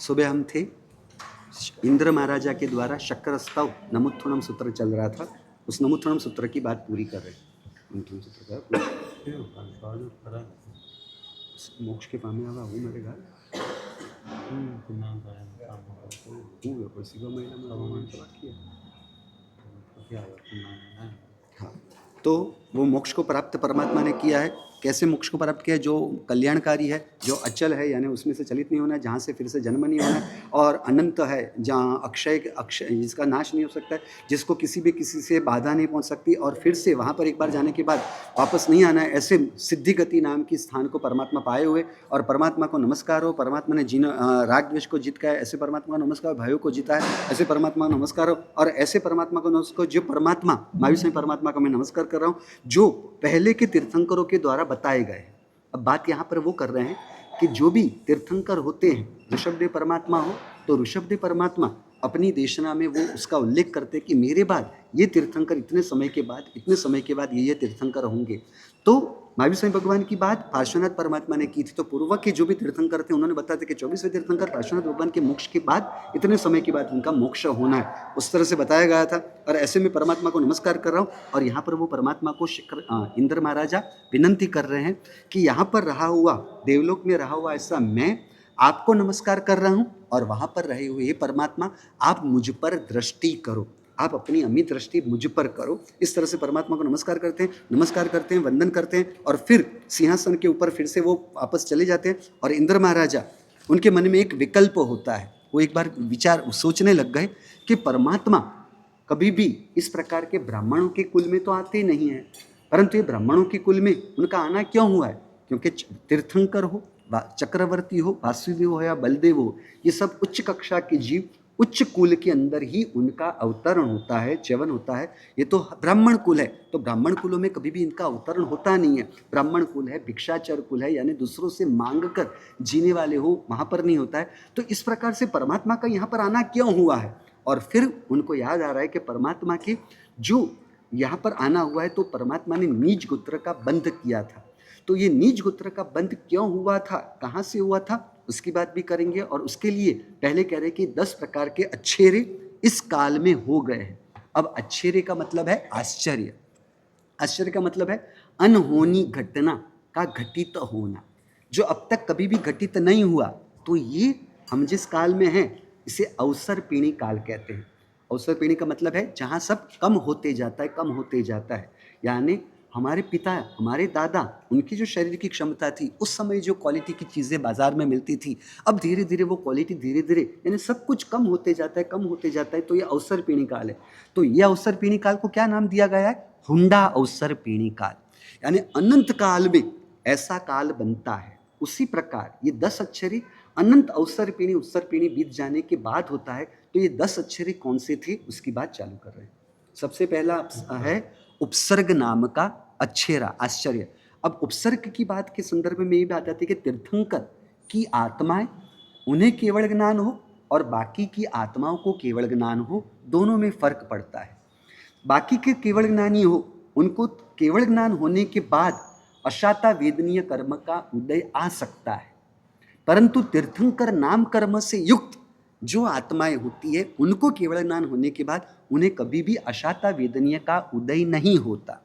सुबह हम थे, इंद्र महाराजा के द्वारा शक्रस्तव नमुत्थुणम सूत्र चल रहा था। उस नमुत्थुणम सूत्र की बात पूरी कर रहे हैं। मोक्ष के पामे आवा हूँ मेरे घर हाँ, तो वो मोक्ष को प्राप्त परमात्मा ने किया है। कैसे मोक्ष को प्राप्त किया है? जो कल्याणकारी है, जो अचल है, यानी उसमें से चलित नहीं होना है, जहाँ से फिर से जन्म नहीं होना है, और अनंत है, जहाँ अक्षय जिसका नाश नहीं हो सकता है, जिसको किसी से बाधा नहीं पहुँच सकती, और फिर से वहाँ पर एक बार जाने के बाद वापस नहीं आना है, ऐसे सिद्धि गति नाम की स्थान को परमात्मा पाए हुए। और परमात्मा को नमस्कार हो, परमात्मा ने राग द्वेष को जीत का है, ऐसे परमात्मा को नमस्कार। भयों को जीता है, ऐसे परमात्मा को नमस्कार हो। और ऐसे परमात्मा को नमस्कार, जो परमात्मा महावीर परमात्मा को मैं नमस्कार कर रहा हूँ, जो पहले के तीर्थंकरों के द्वारा बताए गए। अब बात यहाँ पर वो कर रहे हैं कि जो भी तीर्थंकर होते हैं, ऋषभदेव परमात्मा हो तो ऋषभदेव परमात्मा अपनी देशना में वो उसका उल्लेख करते कि मेरे बाद ये तीर्थंकर इतने समय के बाद ये तीर्थंकर होंगे। तो महावीर स्वामी भगवान की बात पार्श्वनाथ परमात्मा ने की थी, तो पूर्व के जो भी तीर्थंकर थे उन्होंने बताया था कि 24वें तीर्थंकर पार्श्वनाथ भगवान के मोक्ष के बाद इतने समय के बाद उनका मोक्ष होना है, उस तरह से बताया गया था। और ऐसे में परमात्मा को नमस्कार कर रहा हूँ। और यहाँ पर वो परमात्मा को इंद्र महाराजा विनंती कर रहे हैं कि यहाँ पर रहा हुआ, देवलोक में रहा हुआ ऐसा मैं आपको नमस्कार कर रहा हूँ, और वहाँ पर रहे हुए ये परमात्मा आप मुझ पर दृष्टि करो, आप अपनी अमित दृष्टि मुझ पर करो। इस तरह से परमात्मा को नमस्कार करते हैं, वंदन करते हैं, और फिर सिंहासन के ऊपर फिर से वो वापस चले जाते हैं। और इंद्र महाराजा, उनके मन में एक विकल्प होता है, वो एक बार विचार सोचने लग गए कि परमात्मा कभी भी इस प्रकार के ब्राह्मणों के कुल में तो आते नहीं हैं, परंतु ये ब्राह्मणों के कुल में उनका आना क्यों हुआ है? क्योंकि तीर्थंकर हो, चक्रवर्ती हो, वासुदेव हो या बलदेव हो, ये सब उच्च कक्षा के जीव उच्च कुल के अंदर ही उनका अवतरण होता है, च्यवन होता है। ये तो ब्राह्मण कुल है, तो ब्राह्मण कुलों में कभी भी इनका अवतरण होता नहीं है। ब्राह्मण कुल है, भिक्षाचर कुल है, यानी दूसरों से मांग कर जीने वाले हो, वहाँ पर नहीं होता है। तो इस प्रकार से परमात्मा का यहाँ पर आना क्यों हुआ है? और फिर उनको याद आ रहा है कि परमात्मा के जो यहाँ पर आना हुआ है, तो परमात्मा ने नीच गोत्र का बंध किया था। तो ये नीच गोत्र का बंध क्यों हुआ था, कहाँ से हुआ था, उसकी बात भी करेंगे। और उसके लिए पहले कह रहे कि 10 प्रकार के अच्छेरे इस काल में हो गए हैं। अब अच्छेरे का मतलब है आश्चर्य, आश्चर्य का मतलब है अनहोनी घटना का घटित होना, जो अब तक कभी भी घटित नहीं हुआ। तो ये हम जिस काल में हैं इसे अवसर पीढ़ी काल कहते हैं। अवसर पीढ़ी का मतलब है जहाँ सब कम होते जाता है, यानी हमारे पिता, हमारे दादा, उनकी जो शरीर की क्षमता थी, उस समय जो क्वालिटी की चीज़ें बाजार में मिलती थी, अब धीरे धीरे वो क्वालिटी यानी सब कुछ कम होते जाता है। तो ये अवसर पीढ़ी काल है। तो ये अवसर पीढ़ी काल को क्या नाम दिया गया है? हुंडा अवसर पीढ़ी काल, यानी अनंत काल में ऐसा काल बनता है। उसी प्रकार ये 10 अक्षरी अनंत अवसर पीढ़ी बीत जाने के बाद होता है। तो ये 10 अक्षरी कौन से थे उसकी बात चालू कर रहे हैं। सबसे पहला है उपसर्ग नाम का अच्छेरा, आश्चर्य। अब उपसर्ग की बात के संदर्भ में ये बात आती है कि तीर्थंकर की आत्माएं, उन्हें केवल ज्ञान हो और बाकी की आत्माओं को केवल ज्ञान हो, दोनों में फर्क पड़ता है। बाकी के केवल ज्ञानी हो, उनको केवल ज्ञान होने के बाद अशाता वेदनीय कर्म का उदय आ सकता है, परंतु तीर्थंकर नाम कर्म से युक्त जो आत्माएं होती है, उनको केवल ज्ञान होने के बाद उन्हें कभी भी अशाता वेदनीय का उदय नहीं होता।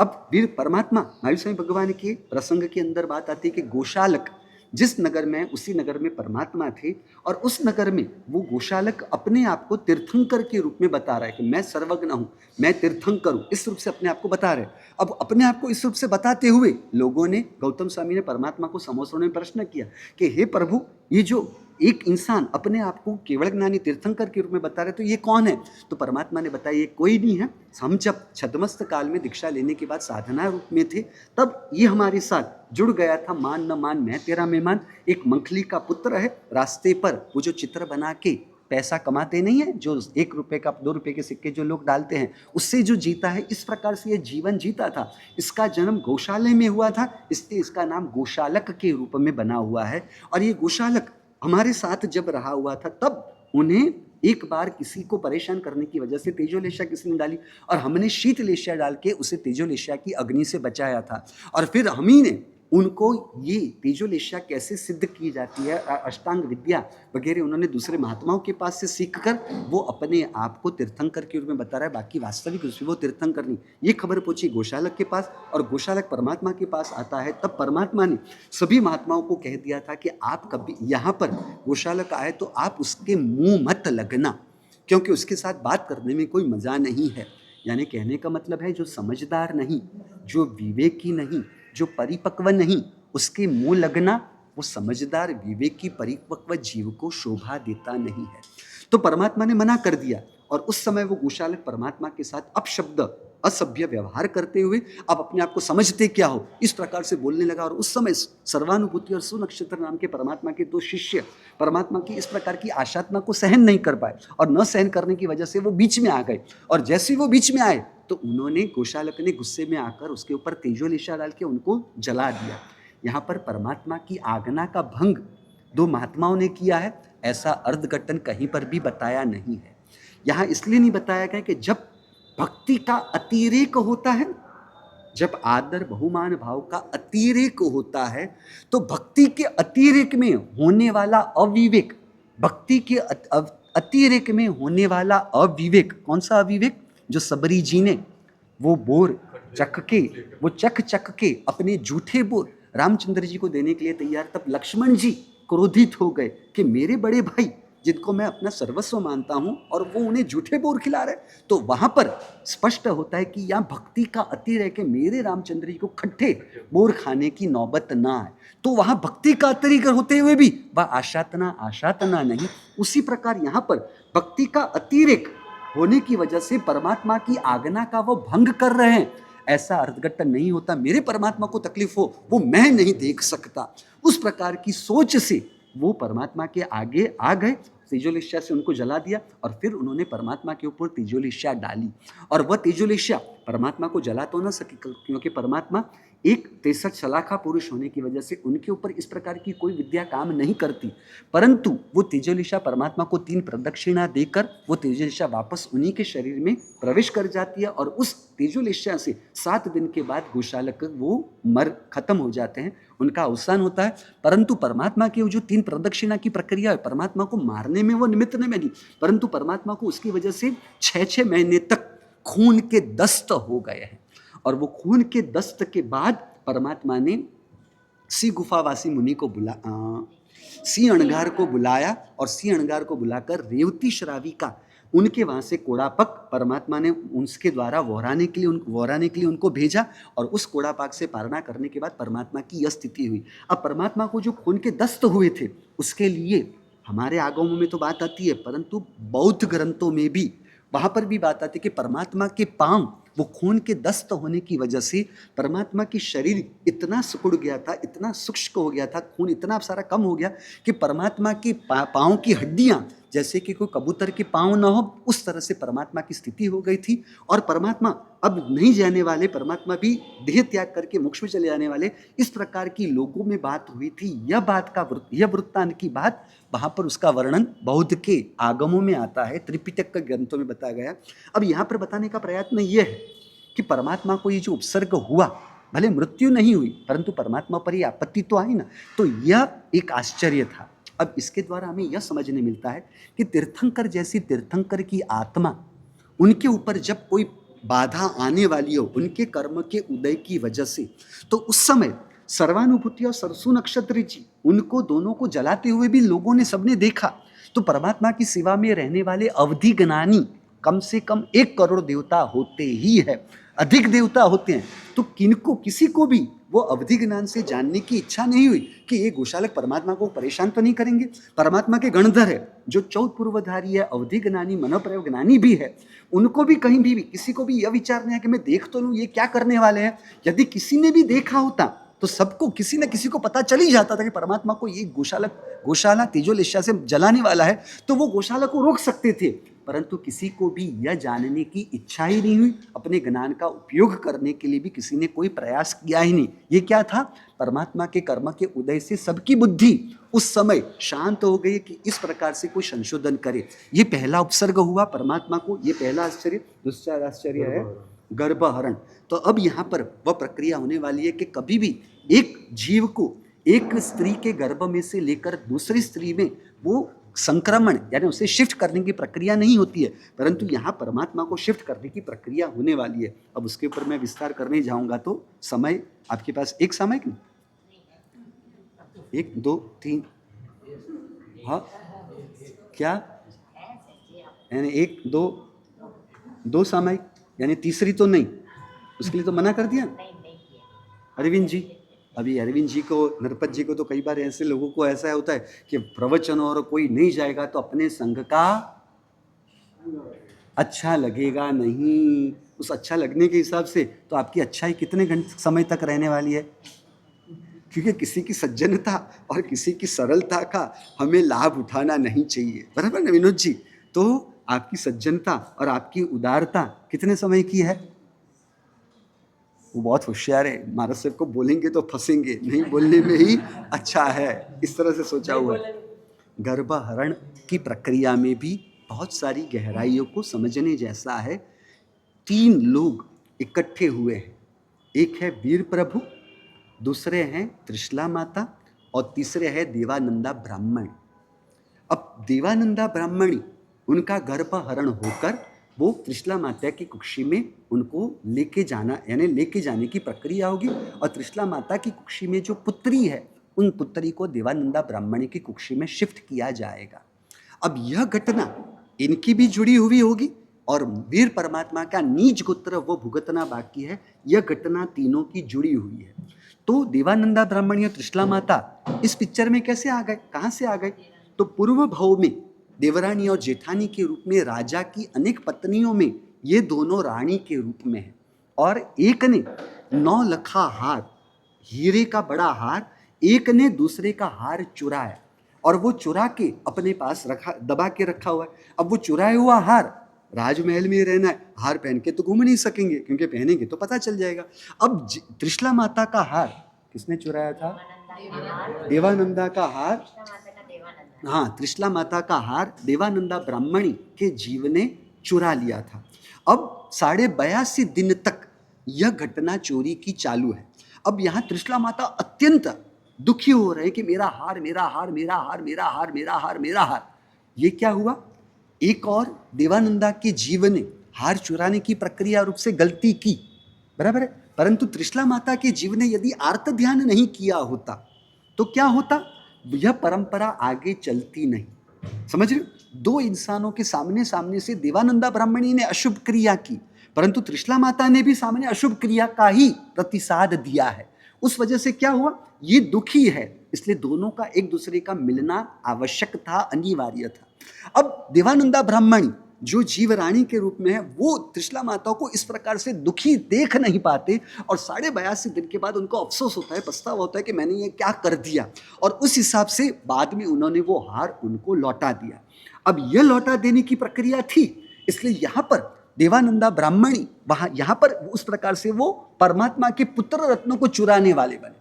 अब वीर परमात्मा महावीर स्वामी भगवान के प्रसंग के अंदर बात आती है कि गोशालक जिस नगर में, उसी नगर में परमात्मा थे, और उस नगर में वो गोशालक अपने आप को तीर्थंकर के रूप में बता रहा है कि मैं सर्वज्ञ हूँ, मैं तीर्थंकर हूँ, इस रूप से अपने आप को बता रहे। अब अपने आप को इस रूप से बताते हुए लोगों ने, गौतम स्वामी ने परमात्मा को समोसरों में प्रश्न किया कि हे प्रभु, ये जो एक इंसान अपने आप को केवल ज्ञानी तीर्थंकर के रूप में बता रहे, तो ये कौन है? तो परमात्मा ने बताया ये कोई नहीं है, हम जब छद्मस्त काल में दीक्षा लेने के बाद साधना रूप में थे, तब ये हमारे साथ जुड़ गया था। मान न मान मैं तेरा मेहमान, एक मंखली का पुत्र है। रास्ते पर वो जो चित्र बना के पैसा कमाते नहीं है, जो 1 रुपये का 2 रुपये के सिक्के जो लोग डालते हैं, उससे जो जीता है, इस प्रकार से ये जीवन जीता था। इसका जन्म गौशाले में हुआ था, इसलिए इसका नाम गोशालक के रूप में बना हुआ है। और ये गोशालक हमारे साथ जब रहा हुआ था, तब उन्हें एक बार किसी को परेशान करने की वजह से तेजोलेशा किसी ने डाली, और हमने शीतलेशा डाल के उसे तेजोलेशा की अग्नि से बचाया था। और फिर हम ही ने उनको ये तेजोलेशा कैसे सिद्ध की जाती है, अष्टांग विद्या वगैरह उन्होंने दूसरे महात्माओं के पास से सीखकर वो अपने आप को तीर्थंकर के रूप में बता रहा है। बाकी वास्तविक रूप से वो तीर्थंकर नहीं। ये खबर पहुंची गोशालक के पास और गोशालक परमात्मा के पास आता है। तब परमात्मा ने सभी महात्माओं को कह दिया था कि आप कभी यहाँ पर गोशालक आए तो आप उसके मुंह मत लगना, क्योंकि उसके साथ बात करने में कोई मजा नहीं है। यानी कहने का मतलब है जो समझदार नहीं, जो विवेकी नहीं, जो परिपक्व नहीं, उसके मुंह लगना वो समझदार विवेकी परिपक्व जीव को शोभा देता नहीं है। तो परमात्मा ने मना कर दिया और उस समय वो गोशालक परमात्मा के साथ अपशब्द असभ्य व्यवहार करते हुए अब अपने आप को समझते क्या हो इस प्रकार से बोलने लगा। और उस समय सर्वानुभूति और सुनक्षत्र नाम के परमात्मा के दो शिष्य परमात्मा की इस प्रकार की आशात्मा को सहन नहीं कर पाए और न सहन करने की वजह से वो बीच में आ गए। और जैसे वो बीच में आए तो उन्होंने गोशालक ने गुस्से में आकर उसके ऊपर तेजोलेशा डाल के उनको जला दिया। यहाँ पर परमात्मा की आज्ञा का भंग दो महात्माओं ने किया है, ऐसा अर्धघटन कहीं पर भी बताया नहीं है। यहाँ इसलिए नहीं बताया गया कि जब भक्ति का अतिरेक होता है, जब आदर बहुमान भाव का अतिरेक होता है तो भक्ति के अतिरेक में होने वाला अविवेक, भक्ति के अतिरेक में होने वाला अविवेक, कौन सा अविवेक? जो सबरी जी ने वो बोर चख के अपने जूठे बोर रामचंद्र जी को देने के लिए तैयार, तब लक्ष्मण जी क्रोधित हो गए कि मेरे बड़े भाई जिनको मैं अपना सर्वस्व मानता हूं और वो उन्हें जूठे बोर खिला रहे। तो वहां पर स्पष्ट होता है कि यहाँ भक्ति का अतिरेक है, मेरे रामचंद्र जी को खट्टे बोर खाने की नौबत ना आए। तो वहां भक्ति का अतिरेक होते हुए भी वह आशातना नहीं। उसी प्रकार यहाँ पर भक्ति का अतिरेक होने की वजह से परमात्मा की आज्ञा का वो भंग कर रहे हैं, ऐसा अर्धघटन नहीं होता। मेरे परमात्मा को तकलीफ हो वो मैं नहीं देख सकता, उस प्रकार की सोच से वो परमात्मा के आगे आ गए, तेजोलेशा से उनको जला दिया और फिर उन्होंने परमात्मा के ऊपर तेजोलेशा डाली। और वह तेजोलेशा परमात्मा को जला तो न सकी, क्योंकि परमात्मा एक 63 शलाखा पुरुष होने की वजह से उनके ऊपर इस प्रकार की कोई विद्या काम नहीं करती। परंतु वो तेजोलेशा परमात्मा को 3 प्रदक्षिणा देकर वो तेजोलेशा वापस उन्हीं के शरीर में प्रवेश कर जाती है और उस तेजोलेशा से 7 दिन के बाद गोशालक वो खत्म हो जाते हैं, उनका अवसान होता है। परंतु परमात्मा की जो 3 प्रदक्षिणा की प्रक्रिया है, परमात्मा को मारने में वो निमित्त नहीं बनी, परंतु परमात्मा को उसकी वजह से 6 महीने तक खून के दस्त हो गए हैं। और वो खून के दस्त के बाद परमात्मा ने सी गुफावासी मुनि को सी अणगार को बुलाया और सी अणगार को बुलाकर रेवती श्रावी का उनके वहाँ से कोड़ापक परमात्मा ने उसके द्वारा वहराने के लिए उनको भेजा। और उस कोड़ापाक से पारणा करने के बाद परमात्मा की यह स्थिति हुई। अब परमात्मा को जो खून के दस्त हुए थे उसके लिए हमारे आगमों में तो बात आती है, परंतु बौद्ध ग्रंथों में भी वहाँ पर भी बात आती है कि परमात्मा के पांव वो खून के दस्त होने की वजह से परमात्मा की शरीर इतना सिकुड़ गया था, इतना शुष्क हो गया था, खून इतना सारा कम हो गया कि परमात्मा के पाँव की हड्डियाँ जैसे कि कोई कबूतर के पाँव न हो, उस तरह से परमात्मा की स्थिति हो गई थी। और परमात्मा अब नहीं जाने वाले, परमात्मा भी देह त्याग करके मोक्ष में चले जाने वाले, इस प्रकार की लोगों में बात हुई थी। यह वृत्तांत की बात वहाँ पर उसका वर्णन बौद्ध के आगमों में आता है, त्रिपिटक के ग्रंथों में बताया गया। अब यहाँ पर बताने का प्रयत्न यह है कि परमात्मा को ये जो उपसर्ग हुआ, भले मृत्यु नहीं हुई परंतु परमात्मा पर ये आपत्ति तो आई ना, तो यह एक आश्चर्य था। अब इसके द्वारा हमें यह समझने मिलता है कि तीर्थंकर जैसी तीर्थंकर की आत्मा, उनके ऊपर जब कोई बाधा आने वाली हो उनके कर्म के उदय की वजह से, तो उस समय सर्वानुभूति और सरसू नक्षत्र जी उनको दोनों को जलाते हुए भी लोगों ने सबने देखा। तो परमात्मा की सेवा में रहने वाले अवधि ज्ञानी कम से कम 1 करोड़ देवता होते ही है, अधिक देवता होते हैं। तो किनको किसी को भी वो अवधि ज्ञान से जानने की इच्छा नहीं हुई कि ये गोशालक परमात्मा को परेशान तो नहीं करेंगे। परमात्मा के गणधर है जो 14 पूर्वधारी है, अवधि ज्ञानी मनोप्रयोग ज्ञानी भी है, उनको भी कहीं भी किसी को भी यह विचार नहीं है कि मैं देख तो लूँ ये क्या करने वाले हैं। यदि किसी ने भी देखा होता तो सबको किसी न किसी को पता चल ही जाता था कि परमात्मा को ये गोशाला तेजोलेशा से जलाने वाला है, तो वो गौशाला को रोक सकते थे। परंतु किसी को भी यह जानने की इच्छा ही नहीं हुई, अपने ज्ञान का उपयोग करने के लिए भी किसी ने कोई प्रयास किया ही नहीं। ये क्या था? परमात्मा के कर्म के उदय से सबकी बुद्धि उस समय शांत हो गई कि इस प्रकार से कोई संशोधन करे। ये पहला उपसर्ग हुआ परमात्मा को, ये पहला आश्चर्य। दूसरा आश्चर्य है गर्भहरण। तो अब यहाँ पर वह प्रक्रिया होने वाली है कि कभी भी एक जीव को एक स्त्री के गर्भ में से लेकर दूसरी स्त्री में वो संक्रमण यानी उसे शिफ्ट करने की प्रक्रिया नहीं होती है, परंतु यहाँ परमात्मा को शिफ्ट करने की प्रक्रिया होने वाली है। अब उसके ऊपर मैं विस्तार करने जाऊंगा तो समय आपके पास एक समय कि 1 2 3 हाँ क्या यानी 1 2 2 सामयिक यानी तीसरी तो नहीं, उसके लिए तो मना कर दिया अरविंद जी। अभी अरविंद जी को नरपत जी को तो कई बार ऐसे लोगों को ऐसा होता है कि प्रवचन और कोई नहीं जाएगा तो अपने संघ का अच्छा लगेगा नहीं। उस अच्छा लगने के हिसाब से तो आपकी अच्छाई कितने घंटे समय तक रहने वाली है, क्योंकि किसी की सज्जनता और किसी की सरलता का हमें लाभ उठाना नहीं चाहिए, बराबर ना विनोद जी। तो आपकी सज्जनता और आपकी उदारता कितने समय की है? वो बहुत होशियार है, महाराज साहब को बोलेंगे तो फंसेंगे, नहीं बोलने में ही अच्छा है, इस तरह से सोचा हुआ है। गर्भहरण की प्रक्रिया में भी बहुत सारी गहराइयों को समझने जैसा है। 3 लोग इकट्ठे हुए हैं, एक है वीर प्रभु, दूसरे हैं त्रिशला माता और तीसरे है देवानंदा ब्राह्मण। अब देवानंदा ब्राह्मणी उनका गर्भहरण होकर वो त्रिशला माता की कुक्षी में उनको लेके जाना यानी लेके जाने की प्रक्रिया होगी, और त्रिशला माता की कुक्षी में जो पुत्री है उन पुत्री को देवानंदा ब्राह्मणी की कुक्षी में शिफ्ट किया जाएगा। अब यह घटना इनकी भी जुड़ी हुई होगी और वीर परमात्मा का नीच गोत्र वो भुगतना बाकी है। यह घटना तीनों की जुड़ी हुई है। तो देवानंदा ब्राह्मणी और त्रिशला माता इस पिक्चर में कैसे आ गए, कहाँ से आ गए? तो पूर्व भाव में देवरानी और जेठानी के रूप में राजा की अनेक पत्नियों में ये दोनों रानी के रूप में है, और एक ने 9 लखा हार, हीरे का बड़ा हार, एक ने दूसरे का हार चुराया और वो चुरा के अपने पास रखा, दबा के रखा हुआ है। अब वो चुराया हुआ हार राजमहल में रहना है, हार पहन के तो घूम नहीं सकेंगे क्योंकि पहनेंगे तो पता चल जाएगा। अब त्रिशला माता का हार किसने चुराया था? देवानंदा का हार, हाँ, त्रिशला माता का हार देवानंदा ब्राह्मणी के जीव ने चुरा लिया था। अब 82.5 दिन तक यह घटना चोरी की चालू है। अब यहाँ त्रिशला माता अत्यंत दुखी हो रहे हैं कि मेरा हार, मेरा हार, मेरा हार, मेरा हार, मेरा हार, मेरा हार। ये क्या हुआ? एक और देवानंदा के जीव ने हार चुराने की प्रक्रिया रूप से गलती की, बराबर है, परंतु त्रिशला माता के जीव ने यदि आर्त ध्यान नहीं किया होता तो क्या होता? यह परंपरा आगे चलती नहीं। समझ रहे हो? 2 इंसानों के सामने सामने से देवानंदा ब्राह्मणी ने अशुभ क्रिया की, परंतु त्रिशला माता ने भी सामने अशुभ क्रिया का ही प्रतिसाद दिया है। उस वजह से क्या हुआ? ये दुखी है, इसलिए दोनों का एक दूसरे का मिलना आवश्यक था, अनिवार्य था। अब देवानंदा ब्राह्मणी जो जीव रानी के रूप में है वो त्रिशला माता को इस प्रकार से दुखी देख नहीं पाते, और 82.5 दिन के बाद उनको अफसोस होता है, पछतावा होता है कि मैंने ये क्या कर दिया, और उस हिसाब से बाद में उन्होंने वो हार उनको लौटा दिया। अब यह लौटा देने की प्रक्रिया थी, इसलिए यहाँ पर देवानंदा ब्राह्मणी वहाँ यहाँ पर उस प्रकार से वो परमात्मा के पुत्र रत्नों को चुराने वाले बने।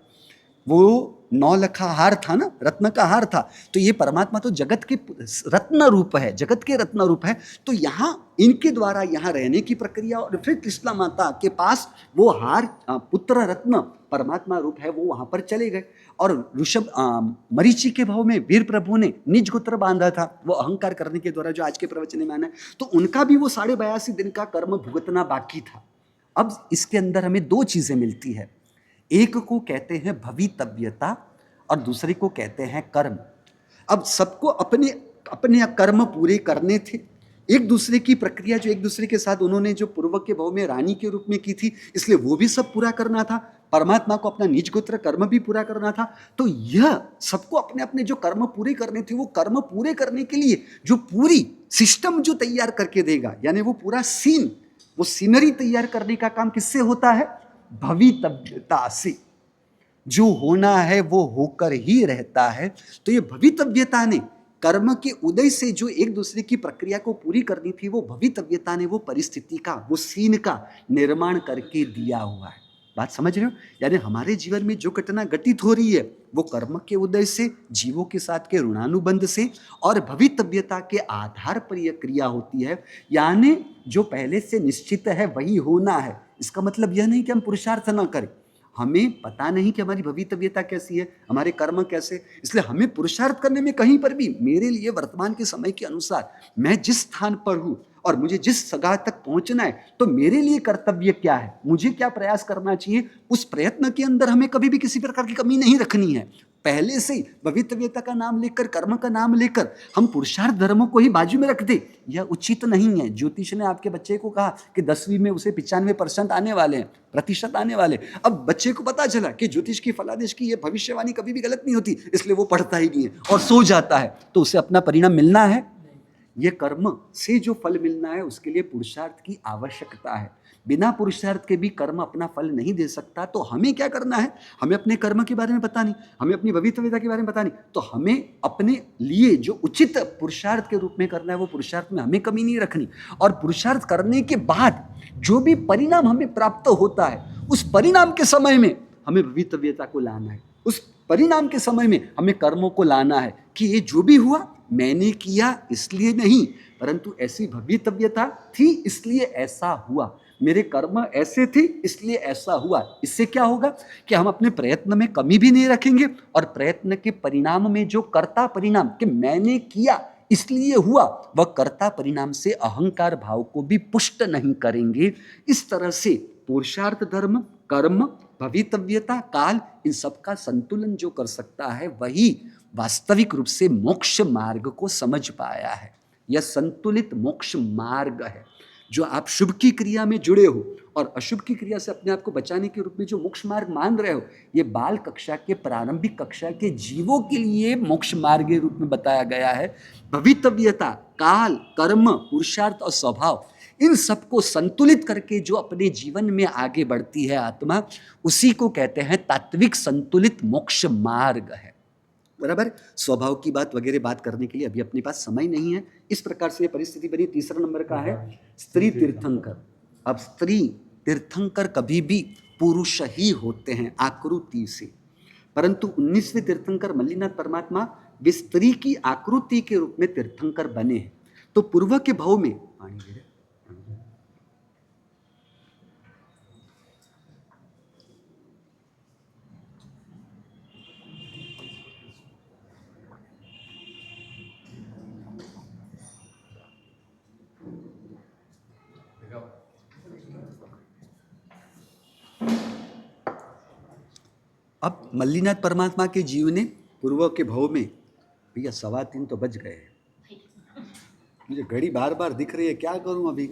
वो 9 लखा हार था ना, रत्न का हार था, तो ये परमात्मा तो जगत के रत्न रूप है, जगत के रत्न रूप है। तो यहाँ इनके द्वारा यहाँ रहने की प्रक्रिया, और फिर त्रिशला माता के पास वो हार पुत्र रत्न परमात्मा रूप है वो वहाँ पर चले गए। और ऋषभ मरीचि के भाव में वीर प्रभु ने निज गोत्र बांधा था, वो अहंकार करने के द्वारा, जो आज के प्रवचन में आना है, तो उनका भी वो 82.5 दिन का कर्म भुगतना बाकी था। अब इसके अंदर हमें 2 चीजें मिलती है, एक को कहते हैं भवितव्यता और दूसरे को कहते हैं कर्म। अब सबको अपने अपने कर्म पूरे करने थे, एक दूसरे की प्रक्रिया जो एक दूसरे के साथ उन्होंने जो पूर्व के भाव में रानी के रूप में की थी, इसलिए वो भी सब पूरा करना था। परमात्मा को अपना निज गोत्र कर्म भी पूरा करना था। तो यह सबको अपने अपने जो कर्म पूरे करने थे, वो कर्म पूरे करने के लिए जो पूरी सिस्टम जो तैयार करके देगा, यानी वो पूरा सीन, वो सीनरी तैयार करने का काम किससे होता है? भवितव्यता से। जो होना है वो होकर ही रहता है। तो ये भवितव्यता ने कर्म के उदय से जो एक दूसरे की प्रक्रिया को पूरी करनी थी, वो भवितव्यता ने वो परिस्थिति का, वो सीन का निर्माण करके दिया हुआ है। बात समझ रहे हो? यानी हमारे जीवन में जो घटना घटित हो रही है वो कर्म के उदय से, जीवों के साथ के ऋणानुबंध से और भवितव्यता के आधार पर यह क्रिया होती है। यानी जो पहले से निश्चित है वही होना है। इसका मतलब यह नहीं कि हम पुरुषार्थ ना करें, हमें पता नहीं कि हमारी भवितव्यता कैसी है, हमारे कर्म कैसे, इसलिए हमें पुरुषार्थ करने में कहीं पर भी मेरे लिए वर्तमान के समय के अनुसार मैं जिस स्थान पर हूं और मुझे जिस जगह तक पहुंचना है, तो मेरे लिए कर्तव्य क्या है, मुझे क्या प्रयास करना चाहिए, उस प्रयत्न के अंदर हमें कभी भी किसी प्रकार की कमी नहीं रखनी है। पहले से ही भवितव्यता का नाम लेकर, कर्म का नाम लेकर हम पुरुषार्थ धर्मों को ही बाजू में रख दे, यह उचित नहीं है। ज्योतिष ने आपके बच्चे को कहा कि 10वीं में उसे 95% आने वाले हैं, प्रतिशत आने वाले। अब बच्चे को पता चला कि ज्योतिष की फलादेश की यह भविष्यवाणी कभी भी गलत नहीं होती, इसलिए वो पढ़ता ही नहीं है और सो जाता है, तो उसे अपना परिणाम मिलना है। ये कर्म से जो फल मिलना है उसके लिए पुरुषार्थ की आवश्यकता है। बिना पुरुषार्थ के भी कर्म अपना फल नहीं दे सकता। तो हमें क्या करना है, हमें अपने कर्म के बारे में पता नहीं, हमें अपनी भवितव्यता के बारे में पता नहीं, तो हमें अपने लिए जो उचित पुरुषार्थ के रूप में करना है वो पुरुषार्थ में हमें कमी नहीं रखनी। और पुरुषार्थ करने के बाद जो भी परिणाम हमें प्राप्त होता है उस परिणाम के समय में हमें भवितव्यता को लाना है, उस परिणाम के समय में हमें कर्मों को लाना है कि ये जो भी हुआ मैंने किया इसलिए नहीं, परंतु ऐसी भवितव्यता थी इसलिए ऐसा हुआ, मेरे कर्म ऐसे थे इसलिए ऐसा हुआ। इससे क्या होगा कि हम अपने प्रयत्न में कमी भी नहीं रखेंगे और प्रयत्न के परिणाम में जो कर्ता परिणाम कि मैंने किया इसलिए हुआ, वह कर्ता परिणाम से अहंकार भाव को भी पुष्ट नहीं करेंगे। इस तरह से पुरुषार्थ धर्म, कर्म, भवितव्यता, काल, इन सब का संतुलन जो कर सकता है वही वास्तविक रूप से मोक्ष मार्ग को समझ पाया है। यह संतुलित मोक्ष मार्ग है जो आप शुभ की क्रिया में जुड़े हो और अशुभ की क्रिया से अपने आप को बचाने के रूप में जो मोक्ष मार्ग मान रहे हो, ये बाल कक्षा के, प्रारंभिक कक्षा के जीवों के लिए मोक्ष मार्ग के रूप में बताया गया है। भवितव्यता, काल, कर्म, पुरुषार्थ और स्वभाव, इन सबको संतुलित करके जो अपने जीवन में आगे बढ़ती है आत्मा, उसी को कहते हैं तात्विक संतुलित मोक्ष मार्ग है। बराबर। स्वभाव की बात वगैरह बात करने के लिए अभी अपने पास समय नहीं है। इस प्रकार से परिस्थिति बनी। तीसरा नंबर का है स्त्री तीर्थंकर। अब स्त्री तीर्थंकर कभी भी पुरुष ही होते हैं आकृति से, परंतु 19वें तीर्थंकर मल्लीनाथ परमात्मा वे स्त्री की आकृति के रूप में तीर्थंकर बने हैं। तो पूर्व के भाव में अब मल्लीनाथ परमात्मा के जीव ने पूर्व के भाव में, भैया 3:15 तो बज गए, मुझे घड़ी बार बार दिख रही है, क्या करूं अभी,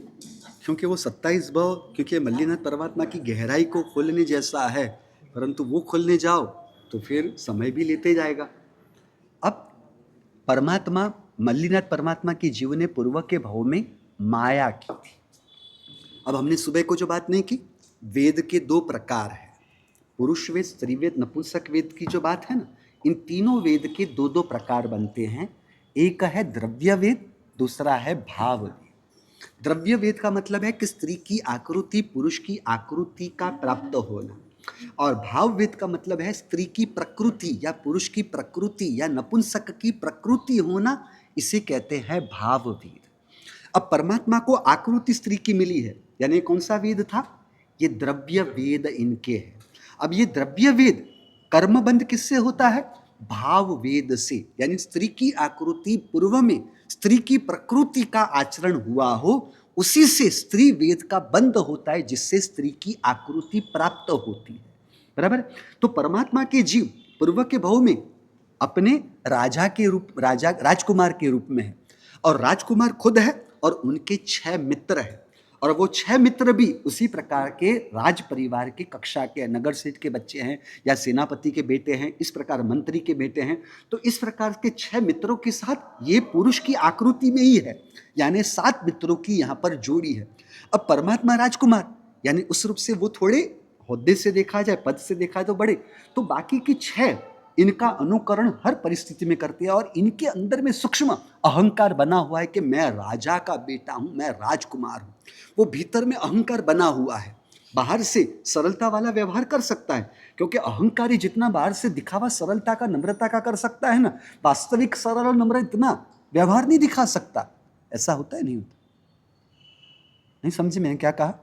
क्योंकि वो 27 भाव, क्योंकि मल्लीनाथ परमात्मा की गहराई को खोलने जैसा है, परंतु वो खोलने जाओ तो फिर समय भी लेते जाएगा। अब परमात्मा, मल्लीनाथ परमात्मा के जीव ने पूर्व के भाव में माया की थी। अब हमने सुबह को जो बात नहीं की, वेद के 2 प्रकार है, पुरुष वेद, स्त्री वेद, नपुंसक वेद की जो बात है ना, इन तीनों वेद के 2 प्रकार बनते हैं। एक है द्रव्य वेद, दूसरा है भाव वेद। द्रव्य वेद का मतलब है कि स्त्री की आकृति पुरुष की आकृति का प्राप्त होना, और भाव वेद का मतलब है स्त्री की प्रकृति या पुरुष की प्रकृति या नपुंसक की प्रकृति होना, इसे कहते हैं भाव वेद। अब परमात्मा को आकृति स्त्री की मिली है, यानी कौन सा वेद था, ये द्रव्य वेद इनके है। अब ये द्रव्य वेद कर्मबंध किससे होता है, भाव वेद से, यानी स्त्री की आकृति पूर्व में स्त्री की प्रकृति का आचरण हुआ हो, उसी से स्त्री वेद का बंध होता है, जिससे स्त्री की आकृति प्राप्त होती है। बराबर। तो परमात्मा के जीव पूर्व के भाव में अपने राजा के रूप, राजा राजकुमार के रूप में है, और राजकुमार खुद है और उनके 6 मित्र हैं, और वो 6 मित्र भी उसी प्रकार के राज परिवार की कक्षा के, नगर सेठ के बच्चे हैं या सेनापति के बेटे हैं, इस प्रकार मंत्री के बेटे हैं। तो इस प्रकार के 6 मित्रों के साथ ये पुरुष की आकृति में ही है, यानी 7 मित्रों की यहाँ पर जोड़ी है। अब परमात्मा राजकुमार, यानी उस रूप से वो थोड़े होद्दे से देखा जाए, पद से देखा तो बड़े, तो बाकी की 6 इनका अनुकरण हर परिस्थिति में करते हैं, और इनके अंदर में सूक्ष्म अहंकार बना हुआ है कि मैं राजा का बेटा हूं, मैं राजकुमार हूं। वो भीतर में अहंकार बना हुआ है। बाहर से सरलता वाला व्यवहार कर सकता है, क्योंकि अहंकारी जितना बाहर से दिखावा सरलता का, नम्रता का कर सकता है ना, वास्तविक सरल और नम्र इतना व्यवहार नहीं दिखा सकता। ऐसा होता है नहीं होता? नहीं समझे मैंने क्या कहा?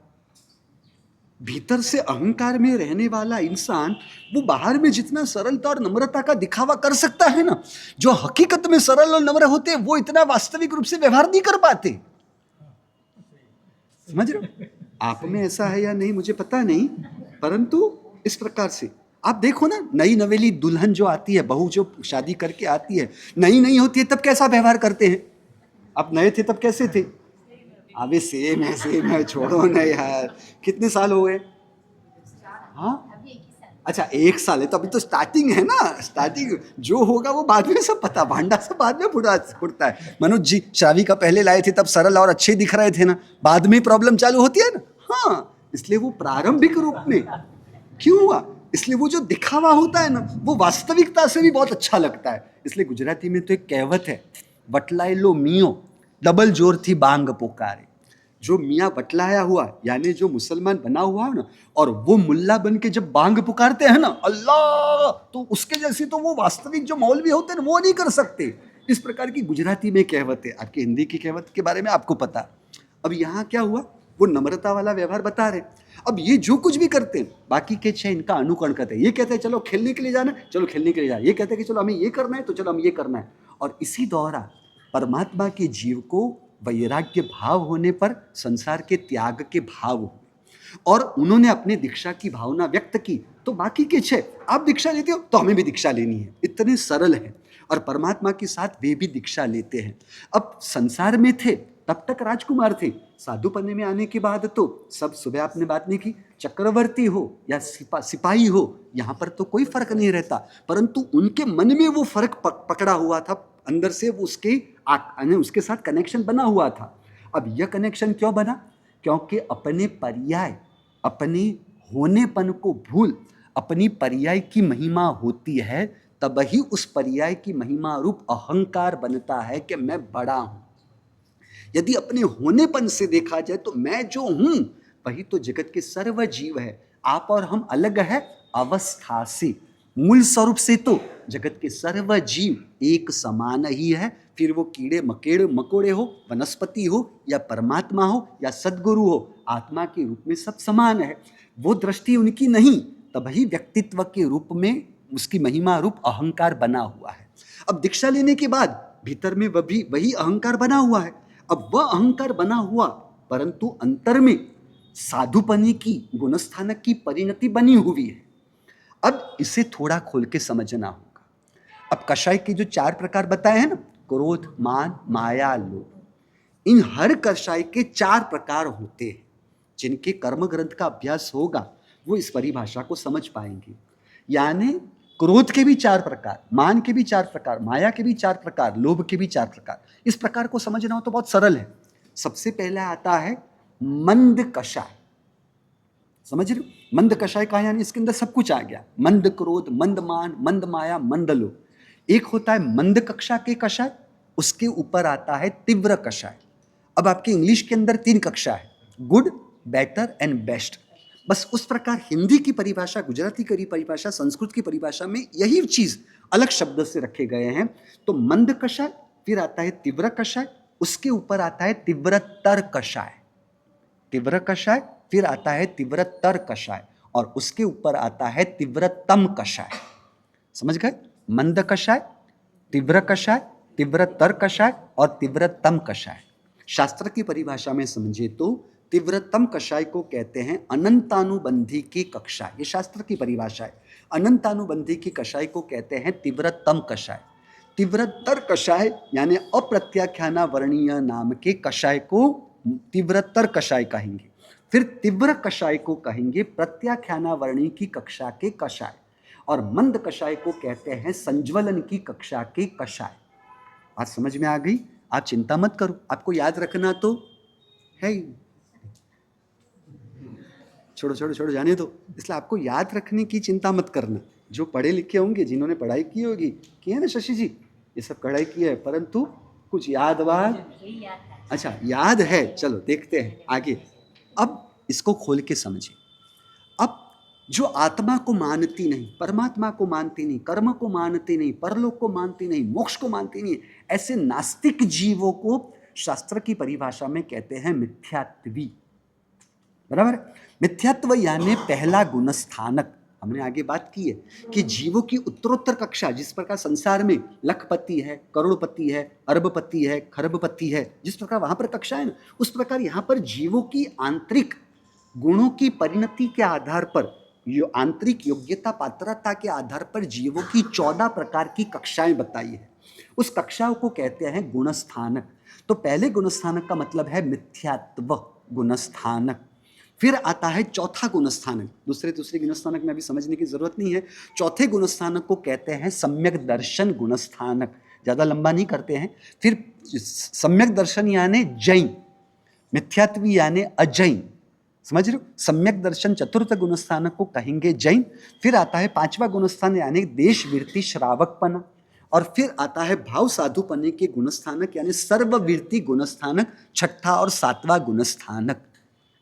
भीतर से अहंकार में रहने वाला इंसान वो बाहर में जितना सरलता और नम्रता का दिखावा कर सकता है ना, जो हकीकत में सरल और नम्र होते हैं वो इतना वास्तविक रूप से व्यवहार नहीं कर पाते। समझ रहे हो? आप में ऐसा है या नहीं मुझे पता नहीं, परंतु इस प्रकार से आप देखो ना, नई नवेली दुल्हन जो आती है, बहू जो शादी करके आती है, नई नई होती है तब कैसा व्यवहार करते हैं? आप नए थे तब कैसे थे? अभी सेम है, छोड़ो ना यार, कितने साल हो गए? हाँ अच्छा 1 साल है तो अभी तो स्टार्टिंग है ना, स्टार्टिंग जो होगा वो बाद में सब पता, भांडा सब बाद में फुटता है। मनोज जी श्रावी का पहले लाए थे तब सरल और अच्छे दिख रहे थे ना, बाद में प्रॉब्लम चालू होती है ना। हाँ, इसलिए वो प्रारंभिक रूप में क्यों हुआ? इसलिए वो जो दिखावा होता है ना वो वास्तविकता से भी बहुत अच्छा लगता है। इसलिए गुजराती में तो एक कहावत है, वटलाए लो मियो डबल जोर थी बांग पुकारे। जो मियाँ बटलाया हुआ यानी जो मुसलमान बना हुआ है ना, और वो मुल्ला बन के जब बांग पुकारते हैं ना अल्लाह, तो उसके जैसे तो वो वास्तविक जो मौलवी होते हैं ना वो नहीं कर सकते। इस प्रकार की गुजराती में कहावत है। आपकी हिंदी की कहावत के बारे में आपको पता। अब यहाँ क्या हुआ, वो नम्रता वाला व्यवहार बता रहे। अब ये जो कुछ भी करते हैं बाकी के छह इनका अनुकरण करते हैं। ये कहते हैं चलो खेलने के लिए जाना है, चलो खेलने के लिए जाना, ये कहते हैं कि चलो हमें ये करना है तो चलो हम ये करना है। और इसी दौरान परमात्मा के जीव को वैराग्य भाव होने पर संसार के त्याग के भाव हुए और उन्होंने अपने दीक्षा की भावना व्यक्त की, तो बाकी के छह आप दीक्षा लेते हो तो हमें भी दीक्षा लेनी है, इतने सरल है। और परमात्मा के साथ वे भी दीक्षा लेते हैं। अब संसार में थे तब तक राजकुमार थे, साधु पन्ने में आने के बाद तो सब, सुबह आपने बात नहीं की, चक्रवर्ती हो या सिपाही हो, यहाँ पर तो कोई फर्क नहीं रहता, परंतु उनके मन में वो फर्क पकड़ा हुआ था अंदर से, वो उसके साथ कनेक्शन बना हुआ था। अब यह कनेक्शन क्यों बना? क्योंकि अपने पर्याय, अपने होनेपन को भूल अपनी पर्याय की महिमा होती है, तब ही उस पर्याय की महिमा रूप अहंकार बनता है कि मैं बड़ा हूं। यदि अपने होनेपन से देखा जाए तो मैं जो हूं वही तो जगत के सर्व जीव है। आप और हम अलग है अवस्था से, मूल स्वरूप से तो जगत के सर्व जीव एक समान ही है। फिर वो कीड़े मकोड़े हो, वनस्पति हो या परमात्मा हो या सद्गुरु हो, आत्मा के रूप में सब समान है। वो दृष्टि उनकी नहीं, तभी व्यक्तित्व के रूप में उसकी महिमा रूप अहंकार बना हुआ है। अब दीक्षा लेने के बाद भीतर में वही अहंकार बना हुआ है। अब वह अहंकार बना हुआ परंतु अंतर में साधुपनी की, गुणस्थानक की परिणति बनी हुई है। अब इसे थोड़ा खोल के समझना होगा। अब कषाय के जो 4 प्रकार बताए हैं ना, क्रोध, मान, माया, लोभ, इन हर कषाय के 4 प्रकार होते हैं। जिनके कर्म ग्रंथ का अभ्यास होगा वो इस परिभाषा को समझ पाएंगे। यानी क्रोध के भी 4 प्रकार, मान के भी 4 प्रकार, माया के भी 4 प्रकार, लोभ के भी 4 प्रकार। इस प्रकार को समझना हो तो बहुत सरल है। सबसे पहला आता है मंद कषाय। समझ रहे हो? मंद कषाय का यानी इसके अंदर सब कुछ आ गया, मंद क्रोध, मंद मान, मंद माया, मंद लोभ। एक होता है मंद कक्षा के कषाय, उसके ऊपर आता है तीव्र कषाय। अब आपके इंग्लिश के अंदर 3 कक्षा है, गुड, बेटर एंड बेस्ट। बस उस प्रकार हिंदी की परिभाषा, गुजराती की परिभाषा, संस्कृत की परिभाषा में यही चीज अलग शब्द से रखे गए हैं। तो मंद कषाय, फिर आता है तीव्र कषाय, उसके ऊपर आता है तीव्रतर कषाय, तीव्र कषाय, फिर आता है तीव्रतर कषाय और उसके ऊपर आता है तीव्रतम कषाय। समझ गए? मंद कषाय, तीव्र कषाय, तीव्रतर कषाय और तीव्रतम कषाय। शास्त्र की परिभाषा में समझे तो तीव्रतम कषाय को कहते हैं अनंतानुबंधी की कक्षाय। ये शास्त्र की परिभाषा है। अनंतानुबंधी की कषाय को कहते हैं तीव्रतम कषाय। तीव्रतर कषाय यानी अप्रत्याख्याना वर्णीय नाम के कषाय को तीव्रतर कषाय कहेंगे। फिर तीव्र कषाय को कहेंगे प्रत्याख्याना वर्णी की कक्षा के कषाय। और मंद कषाय को कहते हैं संज्वलन की कक्षा के कषाय। बात समझ में आ गई? आप चिंता मत करो, आपको याद रखना तो है ही। छोड़ो जाने दो। इसलिए आपको याद रखने की चिंता मत करना। जो पढ़े लिखे होंगे, जिन्होंने पढ़ाई की होगी, की है ना शशि जी, ये सब पढ़ाई की है, परंतु कुछ याद वाद, अच्छा याद है, चलो देखते हैं आगे। अब इसको खोल के समझे। जो आत्मा को मानती नहीं, परमात्मा को मानती नहीं, कर्म को मानती नहीं, परलोक को मानती नहीं, मोक्ष को मानती नहीं, ऐसे नास्तिक जीवों को शास्त्र की परिभाषा में कहते हैं मिथ्यात्वी। बराबर। मिथ्यात्व यानी पहला गुणस्थानक। हमने आगे बात की है कि जीवों की उत्तरोत्तर कक्षा, जिस प्रकार संसार में लखपति है, करोड़पति है, अरबपति है, खरबपति है, जिस प्रकार वहां पर कक्षा है ना, उस प्रकार यहां पर जीवों की आंतरिक गुणों की परिणति के आधार पर, यो आंतरिक योग्यता पात्रता के आधार पर जीवों की 14 प्रकार की कक्षाएं बताई है। उस कक्षाओं को कहते हैं गुणस्थानक। तो पहले गुणस्थानक का मतलब है मिथ्यात्व गुणस्थानक। फिर आता है चौथा गुणस्थानक। दूसरे गुणस्थानक में अभी समझने की जरूरत नहीं है। चौथे गुणस्थानक को कहते हैं सम्यक दर्शन गुणस्थानक। ज्यादा लंबा नहीं करते हैं। फिर सम्यक दर्शन यानी जैन, मिथ्यात्वी यानी अजैन, समझ रहे हो। सम्यक दर्शन चतुर्थ गुणस्थानक को कहेंगे जैन। फिर आता है पांचवा गुणस्थान यानी देशवृत्ति श्रावकपना। और फिर आता है भाव साधुपने के गुणस्थानक यानी सर्ववृत्ति गुणस्थानक, छठा और सातवां गुणस्थानक।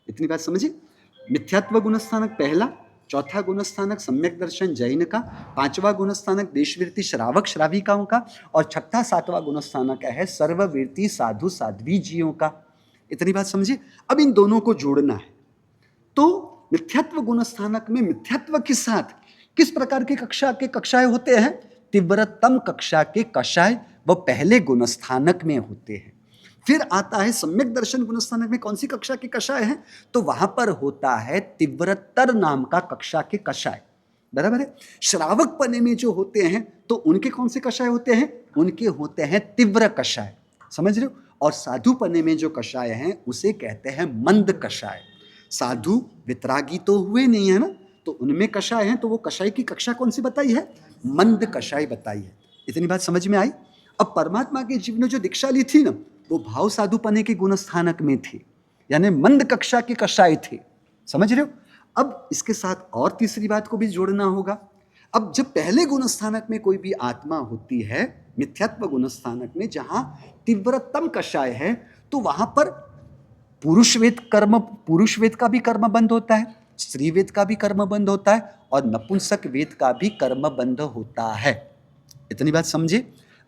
इतनी बात समझिए। मिथ्यात्व गुणस्थानक पहला, चौथा गुणस्थानक सम्यक दर्शन जैन का, पांचवा गुणस्थानक देशवृत्ति श्रावक श्राविकाओं का, और छठा सातवां गुणस्थानक है सर्ववृत्ति साधु साध्वी जीवों का। इतनी बात समझिए। अब इन दोनों को जोड़ना है। तो मिथ्यात्व गुणस्थानक में मिथ्यात्व के साथ किस प्रकार के कक्षाएं होते हैं? तीव्रतम कक्षा के कषाय वो पहले गुणस्थानक में होते हैं। फिर आता है सम्यक दर्शन गुणस्थानक में कौन सी कक्षा के कषाय हैं? तो वहां पर होता है तीव्रतर नाम का कक्षा के कषाय। बराबर है। श्रावक पने में जो होते हैं तो उनके कौन से कषाय होते हैं? उनके होते हैं तीव्र कषाय, समझ रहे हो। और साधु पने में जो कषाय हैं उसे कहते हैं मंद कषाय। साधु वितरागी तो हुए नहीं है ना, तो उनमें कषाय हैं, तो वो कषाय की कक्षा कौन सी बताई है? मंद कषाय बताई है। इतनी बात समझ में आई। अब परमात्मा के जीव ने जो दीक्षा ली थी ना, वो भाव साधुपने के गुणस्थानक में थे, यानी मंद कक्षा के कषाय थे, समझ रहे हो। अब इसके साथ और तीसरी बात को भी जोड़ना होगा। अब जब पहले गुणस्थानक में कोई भी आत्मा होती है, मिथ्यात्व गुणस्थानक में जहां तीव्रतम कषाय है, तो वहां पर पुरुष वेद का भी कर्म बंद होता है, स्त्री वेद का भी कर्म बंद होता है, और नपुंसक वेद का भी कर्म बंद होता है। इतनी बात समझे।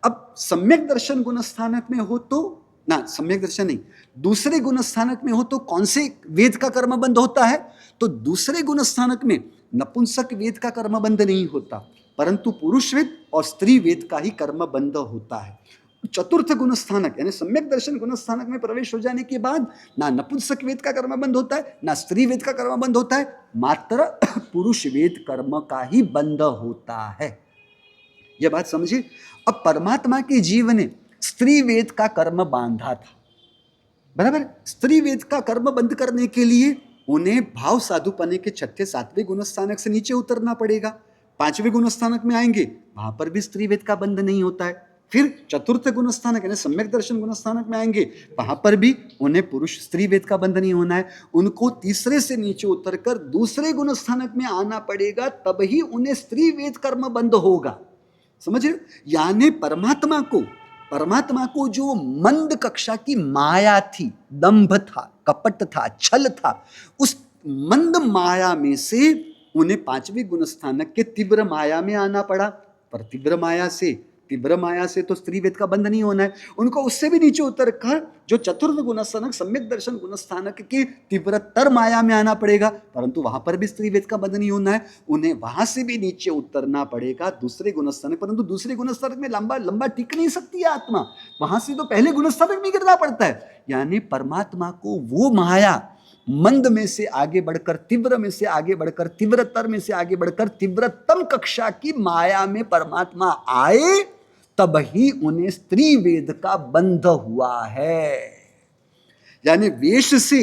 अब सम्यक दर्शन गुणस्थानक में हो तो ना, सम्यक दर्शन नहीं, दूसरे गुणस्थानक में हो तो कौन से वेद का कर्म बंद होता है? तो दूसरे गुणस्थानक में नपुंसक वेद का कर्म बंद नहीं होता, परंतु पुरुष वेद और स्त्री वेद का ही कर्म बंद होता है। चतुर्थ गुणस्थानक यानी सम्यक दर्शन गुणस्थानक में प्रवेश हो जाने के बाद ना नपुंसक वेद का कर्म बंद होता है, ना स्त्री वेद का कर्म बंद होता है, मात्र पुरुष वेद कर्म का ही बंद होता है। यह बात समझिए। अब परमात्मा के जीव ने स्त्री वेद का कर्म बांधा था, बराबर। स्त्री वेद का कर्म बंद करने के लिए उन्हें भाव साधुपने के छठे सातवें गुणस्थानक से नीचे उतरना पड़ेगा। पांचवें गुणस्थानक में आएंगे, वहां पर भी स्त्री वेद का बंध नहीं होता है। फिर चतुर्थ गुणस्थानक यानी सम्यक दर्शन गुणस्थानक में आएंगे, वहां पर भी उन्हें पुरुष स्त्री वेद का बंध नहीं होना है। उनको तीसरे से नीचे उतरकर दूसरे गुणस्थानक में आना पड़ेगा, तब ही उन्हें स्त्री वेद कर्म बंद होगा, समझ रहे हो। यानी परमात्मा को जो मंद कक्षा की माया थी, दंभ था, कपट था, छल था, उस मंद माया में से उन्हें पांचवी गुणस्थानक के तीव्र माया में आना पड़ा। पर तीव्र माया से तो स्त्री वेद का बंध नहीं होना है। उनको उससे भी नीचे उतर कर जो चतुर्थ गुणस्थानक सम्यक दर्शन गुणस्थानक की तीव्रतर माया में आना पड़ेगा, परंतु वहां पर भी स्त्री वेद का बंध नहीं होना है। उन्हें वहां से भी नीचे उतरना पड़ेगा दूसरे गुणस्थानक, परंतु दूसरे गुणस्थानक में लंबा टिक नहीं सकती है आत्मा, वहां से तो पहले गुणस्थानक में गिरना पड़ता है। यानी परमात्मा को वो माया मंद में से आगे बढ़कर तीव्र में से आगे बढ़कर तीव्रतर में से आगे बढ़कर तीव्रतम कक्षा की माया में परमात्मा आए, तब ही उन्हें स्त्री वेद का बंध हुआ है। यानी वेश से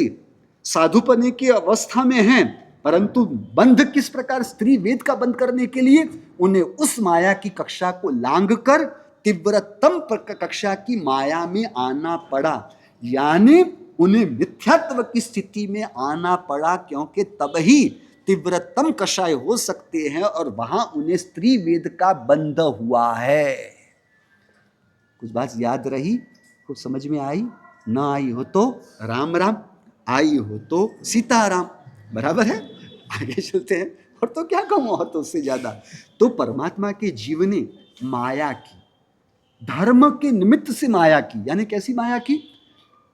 साधुपने की अवस्था में हैं, परंतु बंध किस प्रकार? स्त्री वेद का बंध करने के लिए उन्हें उस माया की कक्षा को लांघ कर तीव्रतम कक्षा की माया में आना पड़ा। यानी उन्हें मिथ्यात्व की स्थिति में आना पड़ा, क्योंकि तब ही तीव्रतम कषाय हो सकते हैं, और वहां उन्हें स्त्री वेद का बंध हुआ है। कुछ बात याद रही? कुछ समझ में आई? ना आई हो तो राम राम, आई हो तो सीताराम, बराबर है। आगे चलते हैं और तो क्या कहूँ, और तो उससे ज्यादा। तो परमात्मा के जीव ने माया की, धर्म के निमित्त से माया की, यानी कैसी माया की?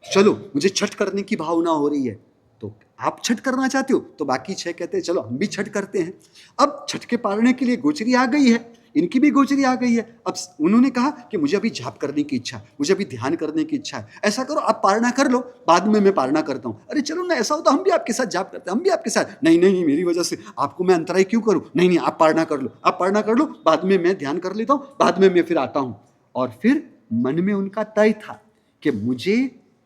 चलो मुझे छठ करने की भावना हो रही है, तो आप छठ करना चाहते हो, तो बाकी 6 कहते हैं चलो हम भी छठ करते हैं। अब छठ के पालने के लिए गोचरी आ गई है, इनकी भी गोचरी आ गई है। अब उन्होंने कहा कि मुझे अभी जाप करने की इच्छा है, मुझे अभी ध्यान करने की इच्छा है, ऐसा करो आप पालना कर लो, बाद में मैं पालना करता हूँ। अरे चलो ना, ऐसा हो तो हम भी आपके साथ जाप करते हैं, हम भी आपके साथ। नहीं नहीं, मेरी वजह से आपको मैं अंतराय क्यों करूँ? नहीं नहीं, आप पालना कर लो, आप पालना कर लो, बाद में मैं ध्यान कर लेता हूँ, बाद में मैं फिर आता हूँ। और फिर मन में उनका तय था कि मुझे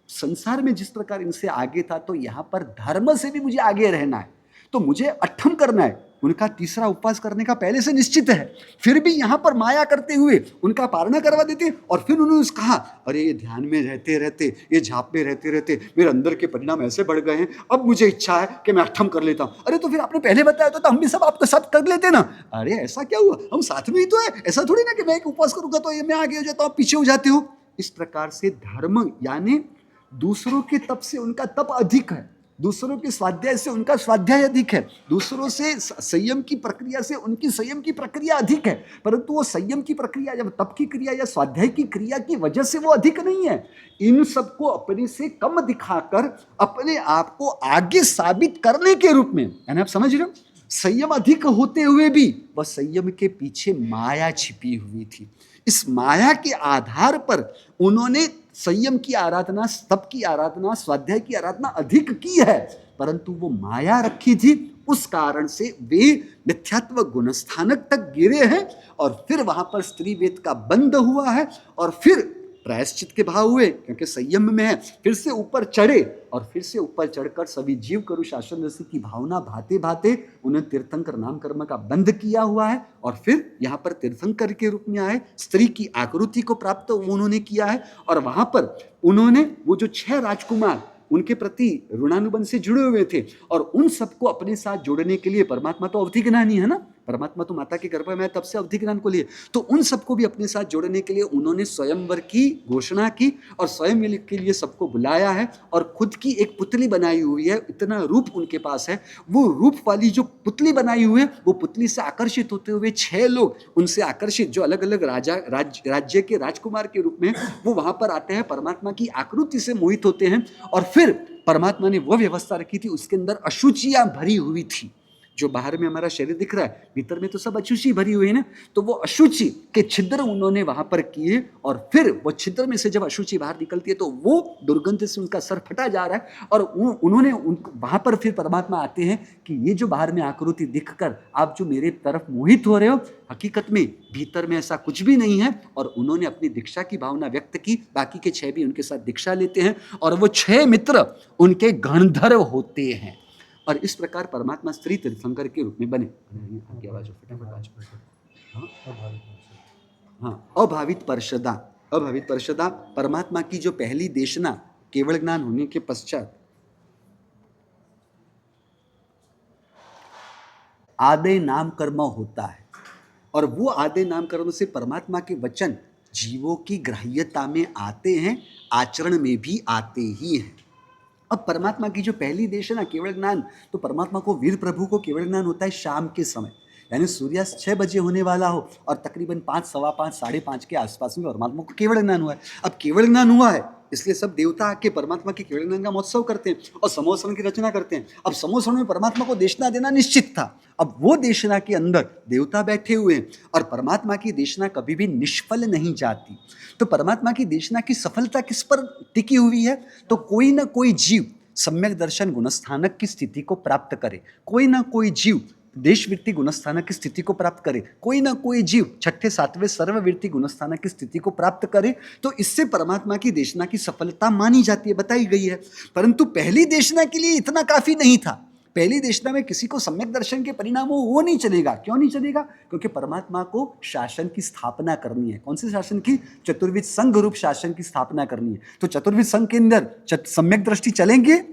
संसार में जिस प्रकार इनसे आगे था, तो यहां पर धर्म से भी मुझे आगे रहना है, तो मुझे अठम करना है। उनका तीसरा उपवास करने का पहले से निश्चित है, फिर भी यहां पर माया करते हुए उनका पालना करवा देते। और फिर उन्होंने कहा, अरे ये ध्यान में रहते रहते, ये झाप में रहते रहते मेरे अंदर के परिणाम ऐसे बढ़ गए हैं, अब मुझे इच्छा है कि मैं अठम कर लेता हूं। अरे तो फिर आपने पहले बताया तो हम भी सब आपके साथ कर लेते ना। अरे ऐसा क्या हुआ, हम साथ में ही तो है, ऐसा थोड़ी ना कि मैं एक उपवास करूंगा तो ये मैं आगे हो जाता हूं, आप पीछे हो जाते हो। इस प्रकार से धर्म यानी दूसरों के तप से उनका तप अधिक है, दूसरों के स्वाध्याय से उनका स्वाध्याय अधिक है, दूसरों से संयम की प्रक्रिया से उनकी संयम की प्रक्रिया अधिक है। परंतु वो संयम की प्रक्रिया, जब तप की क्रिया या स्वाध्याय की क्रिया की वजह से वो अधिक नहीं है। इन सबको अपने से कम दिखाकर अपने आप को आगे साबित करने के रूप में, यानी आप समझ रहे हो, संयम अधिक होते हुए भी वह संयम के पीछे माया छिपी हुई थी। इस माया के आधार पर उन्होंने संयम की आराधना, तप की आराधना, स्वाध्याय की आराधना अधिक की है, परंतु वो माया रखी थी, उस कारण से वे मिथ्यात्व गुणस्थानक तक गिरे हैं। और फिर वहां पर स्त्री वेद का बंद हुआ है, और फिर प्रायश्चित के भाव हुए, क्योंकि संयम में है, फिर से ऊपर चढ़े, और फिर से ऊपर चढ़कर सभी जीव करू शासन रसी की भावना भाते भाते उन्हें तीर्थंकर नाम कर्म का बंध किया हुआ है। और फिर यहाँ पर तीर्थंकर के रूप में आए, स्त्री की आकृति को प्राप्त उन्होंने किया है। और वहां पर उन्होंने वो जो 6 राजकुमार उनके प्रति ऋणानुबंध से जुड़े हुए थे, और उन सबको अपने साथ जोड़ने के लिए, परमात्मा तो अवधि ज्ञानी है ना, परमात्मा तो माता के गर्भ में तब से अवधि ज्ञान को लिए, तो उन सबको भी अपने साथ जोड़ने के लिए उन्होंने स्वयंवर की घोषणा की, और स्वयं के लिए सबको बुलाया है, और खुद की एक पुतली बनाई हुई है। इतना रूप उनके पास है, वो रूप वाली जो पुतली बनाई हुई है, वो पुतली से आकर्षित होते हुए 6 लोग उनसे आकर्षित, जो अलग अलग राज्य के राजकुमार के रूप में वो वहां पर आते हैं, परमात्मा की आकृति से मोहित होते हैं। और फिर परमात्मा ने वो व्यवस्था रखी थी, उसके अंदर अशुचियां भरी हुई थी। जो बाहर में हमारा शरीर दिख रहा है, भीतर में तो सब अशुचि भरी हुई है ना, तो वो अशुचि के छिद्र उन्होंने वहां पर किए, और फिर वो छिद्र में से जब अशुचि बाहर निकलती है तो वो दुर्गंध से उनका सर फटा जा रहा है। और उन्होंने वहां पर फिर परमात्मा आते हैं कि ये जो बाहर में आकृति दिखकर आप जो मेरे तरफ मोहित हो रहे हो, हकीकत में भीतर में ऐसा कुछ भी नहीं है। और उन्होंने अपनी दीक्षा की भावना व्यक्त की, बाकी के 6 भी उनके साथ दीक्षा लेते हैं, और वो 6 मित्र उनके गणधर होते हैं। और इस प्रकार परमात्मा स्त्री तीर्थंकर के रूप में बने। हाँ, अभावित पर्षदा, अभावित पर्षदा परमात्मा की जो पहली देशना केवल ज्ञान होने के पश्चात आदे नाम कर्म होता है, और वो आदे नाम कर्म से परमात्मा के वचन जीवों की ग्राह्यता में आते हैं, आचरण में भी आते ही हैं। अब परमात्मा की जो पहली देश है ना केवल ज्ञान, तो परमात्मा को, वीर प्रभु को केवल ज्ञान होता है शाम के समय, यानी सूर्यास्त 6 बजे होने वाला हो, और तकरीबन 5, सवा 5, साढ़े 5 के आसपास में परमात्मा को केवल ज्ञान हुआ है। अब केवल ज्ञान हुआ है, इसलिए सब देवता आके परमात्मा के केवल ज्ञान का महोत्सव करते हैं और समोसरण की रचना करते हैं। अब समोसरण में परमात्मा को देशना देना निश्चित था। अब वो देशना के अंदर देवता बैठे हुए हैं, और परमात्मा की देशना कभी भी निष्फल नहीं जाती। तो परमात्मा की देशना की सफलता किस पर टिकी हुई है? तो कोई ना कोई जीव सम्यक दर्शन गुणस्थानक की स्थिति को प्राप्त करे, कोई ना कोई जीव देशवृत्ति गुणस्थानक की स्थिति को प्राप्त करे, कोई ना कोई जीव 6ठे 7वें सर्ववृत्ति गुणस्थानक की स्थिति को प्राप्त करे, तो इससे परमात्मा की देशना की सफलता मानी जाती है, बताई गई है। परंतु पहली देशना के लिए इतना काफी नहीं था। पहली देशना में किसी को सम्यक दर्शन के परिणाम हो वो नहीं चलेगा। क्यों नहीं चलेगा? क्योंकि परमात्मा को शासन की स्थापना करनी है। कौन से शासन की? चतुर्विध संघ रूप शासन की स्थापना करनी है। तो चतुर्विध संघ के अंदर सम्यक दृष्टि चलेंगे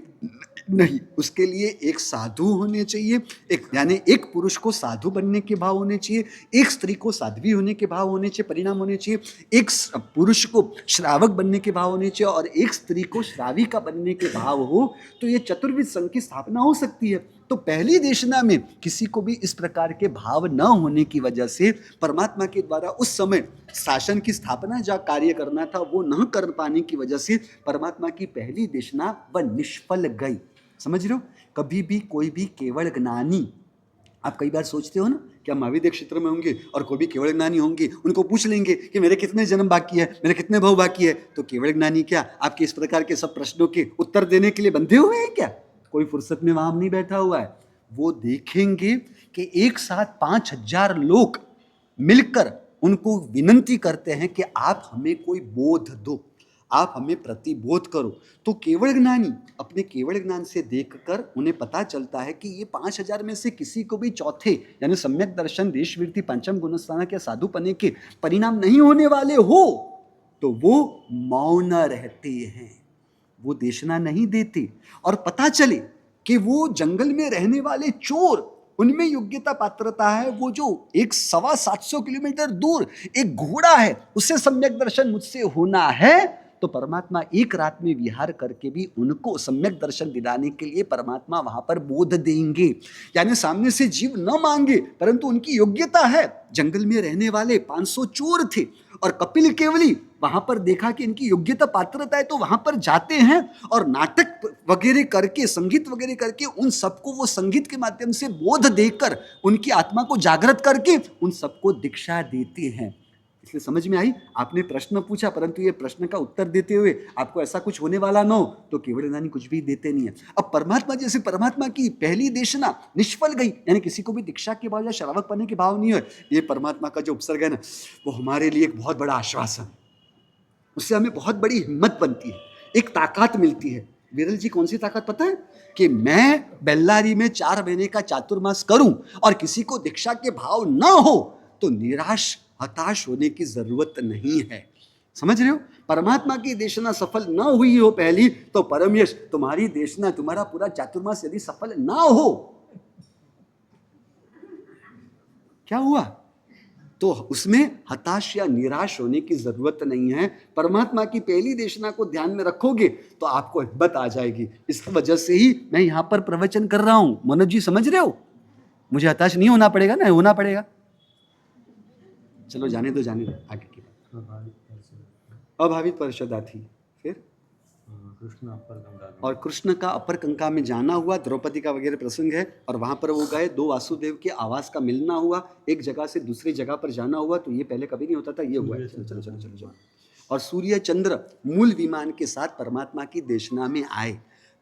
नहीं, उसके लिए एक साधु होने चाहिए, एक यानी एक पुरुष को साधु बनने के भाव होने चाहिए, एक स्त्री को साध्वी होने के भाव होने चाहिए, परिणाम होने चाहिए, एक पुरुष को श्रावक बनने के भाव होने चाहिए, और एक स्त्री को श्राविका बनने के भाव हो, तो ये चतुर्विध संघ की स्थापना हो सकती है। तो पहली देशना में किसी को भी इस प्रकार के भाव न होने की वजह से परमात्मा के द्वारा उस समय शासन की स्थापना जो कार्य करना था वो न कर पाने की वजह से परमात्मा की पहली देशना वह निष्फल गई। समझ रहे हो? कभी भी कोई भी केवल ज्ञानी, आप कई बार सोचते हो ना कि हम महावीर क्षेत्र में होंगे और कोई भी केवल ज्ञानी होंगे, उनको पूछ लेंगे कि मेरे कितने जन्म बाकी है, मेरे कितने भव बाकी है, तो केवल ज्ञानी क्या आपके इस प्रकार के सब प्रश्नों के उत्तर देने के लिए बंधे हुए हैं क्या? कोई फुर्सत में वहां नहीं बैठा हुआ है। वो देखेंगे कि एक साथ 5000 लोग मिलकर उनको विनंती करते हैं कि आप हमें कोई बोध दो, आप हमें प्रतिबोध करो। तो केवल ज्ञानी अपने केवल ज्ञान से देखकर उन्हें पता चलता है कि ये 5000 में से किसी को भी चौथे यानी सम्यक दर्शन, देशवृत्ति, पंचम गुणस्थान के साधुपने के परिणाम नहीं होने वाले हो तो वो मौन रहते हैं, वो देशना नहीं देते। और पता चले कि वो जंगल में रहने वाले चोर, उनमें योग्यता पात्रता है, वो जो 725 किलोमीटर दूर एक घोड़ा है उससे सम्यक दर्शन मुझसे होना है, तो परमात्मा एक रात में विहार करके भी उनको सम्यक दर्शन दिलाने के लिए परमात्मा वहां पर बोध देंगे। यानी सामने से जीव न मांगे परंतु उनकी योग्यता है। जंगल में रहने वाले 500 चोर थे और कपिल केवली वहां पर देखा कि इनकी योग्यता पात्रता है तो वहां पर जाते हैं और नाटक वगैरह करके, संगीत वगैरह करके उन सबको वो संगीत के माध्यम से बोध देकर उनकी आत्मा को जागृत करके उन सबको दीक्षा देते हैं। इसलिए समझ में आई? आपने प्रश्न पूछा परंतु ये प्रश्न का उत्तर देते हुए आपको ऐसा कुछ होने वाला न हो तो केवल ज्ञानी कुछ भी देते नहीं है। अब परमात्मा जैसे परमात्मा की पहली देशना निष्फल गई, यानी किसी को भी दीक्षा के भाव या श्रावक बनने के भाव नहीं है, ये परमात्मा का जो उपसर्ग है ना वो हमारे लिए एक बहुत बड़ा आश्वासन, उससे हमें बहुत बड़ी हिम्मत बनती है, एक ताकत मिलती है। विरल जी कौन सी ताकत पता है? कि मैं बेल्लारी में 4 महीने का चातुर्मास करूं और किसी को दीक्षा के भाव ना हो तो निराश हताश होने की जरूरत नहीं है। समझ रहे हो? परमात्मा की देशना सफल ना हुई हो पहली तो परम यश तुम्हारी देशना, तुम्हारा पूरा चातुर्मास यदि सफल ना हो क्या हुआ? तो उसमें हताश या निराश होने की जरूरत नहीं है। परमात्मा की पहली देशना को ध्यान में रखोगे तो आपको हिम्मत आ जाएगी। इस वजह से ही मैं यहां पर प्रवचन कर रहा हूं। मनोज जी समझ रहे हो? मुझे हताश नहीं होना पड़ेगा ना, होना पड़ेगा। चलो जाने दो आगे की बात। अभावित परिषदा थी, फिर कृष्ण अपर गंगा, और कृष्ण का अपर गंगा में जाना हुआ, द्रौपदी का वगैरह प्रसंग है और वहां पर वो गए, 2 वासुदेव के आवास का मिलना हुआ, एक जगह से दूसरी जगह पर जाना हुआ। तो ये पहले कभी नहीं होता था, ये हुआ है। चलो चलो चलो चलो चलो। और सूर्य चंद्र मूल विमान के साथ परमात्मा की देशना में आए।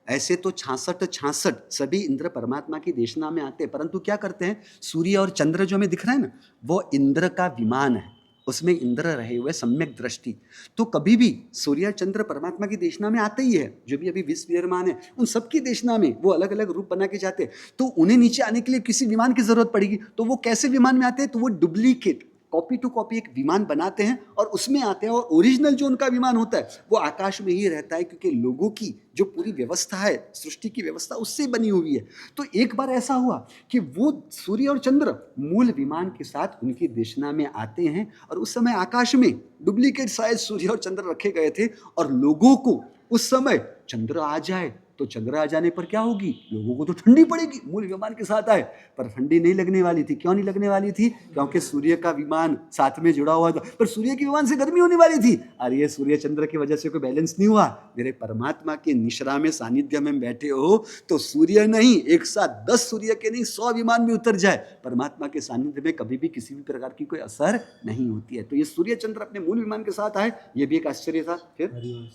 ऐसे तो 66 सभी इंद्र परमात्मा की देशना में आते हैं, परंतु क्या करते हैं, सूर्य और चंद्र जो हमें दिख रहा है ना वो इंद्र का विमान है, उसमें इंद्र रहे हुए सम्यक दृष्टि। तो कभी भी सूर्य चंद्र परमात्मा की देशना में आते ही है। जो भी अभी विश्व विमान है उन सबकी देशना में वो अलग अलग रूप बना के जाते हैं। तो उन्हें नीचे आने के लिए किसी विमान की जरूरत पड़ेगी, तो वो कैसे विमान में आते हैं? तो वो डुप्लीकेट कॉपी टू कॉपी एक विमान बनाते हैं और उसमें आते हैं। और ओरिजिनल जो उनका विमान होता है वो आकाश में ही रहता है, क्योंकि लोगों की जो पूरी व्यवस्था है, सृष्टि की व्यवस्था उससे बनी हुई है। तो एक बार ऐसा हुआ कि वो सूर्य और चंद्र मूल विमान के साथ उनकी देशना में आते हैं और उस समय आकाश में डुप्लीकेट शायद सूर्य और चंद्र रखे गए थे और लोगों को उस समय चंद्र आ जाए तो चंद्र आ जाने पर क्या होगी, लोगों को तो ठंडी पड़ेगी, मूल विमान के साथ आए, पर ठंडी नहीं लगने वाली थी। क्यों नहीं लगने वाली थी? क्योंकि सूर्य का विमान साथ में जुड़ा हुआ था, पर सूर्य के विमान से गर्मी होने वाली थी। अरे ये सूर्य चंद्र की वजह से कोई बैलेंस नहीं हुआ। मेरे परमात्मा के निश्रा में सानिध्य में बैठे हो तो सूर्य नहीं, एक साथ 10 सूर्य के नहीं 100 विमान में उतर जाए, परमात्मा के सानिध्य में कभी भी किसी भी प्रकार की कोई असर नहीं होती है। तो ये सूर्य चंद्र अपने मूल विमान के साथ आए, ये भी एक आश्चर्य था। फिर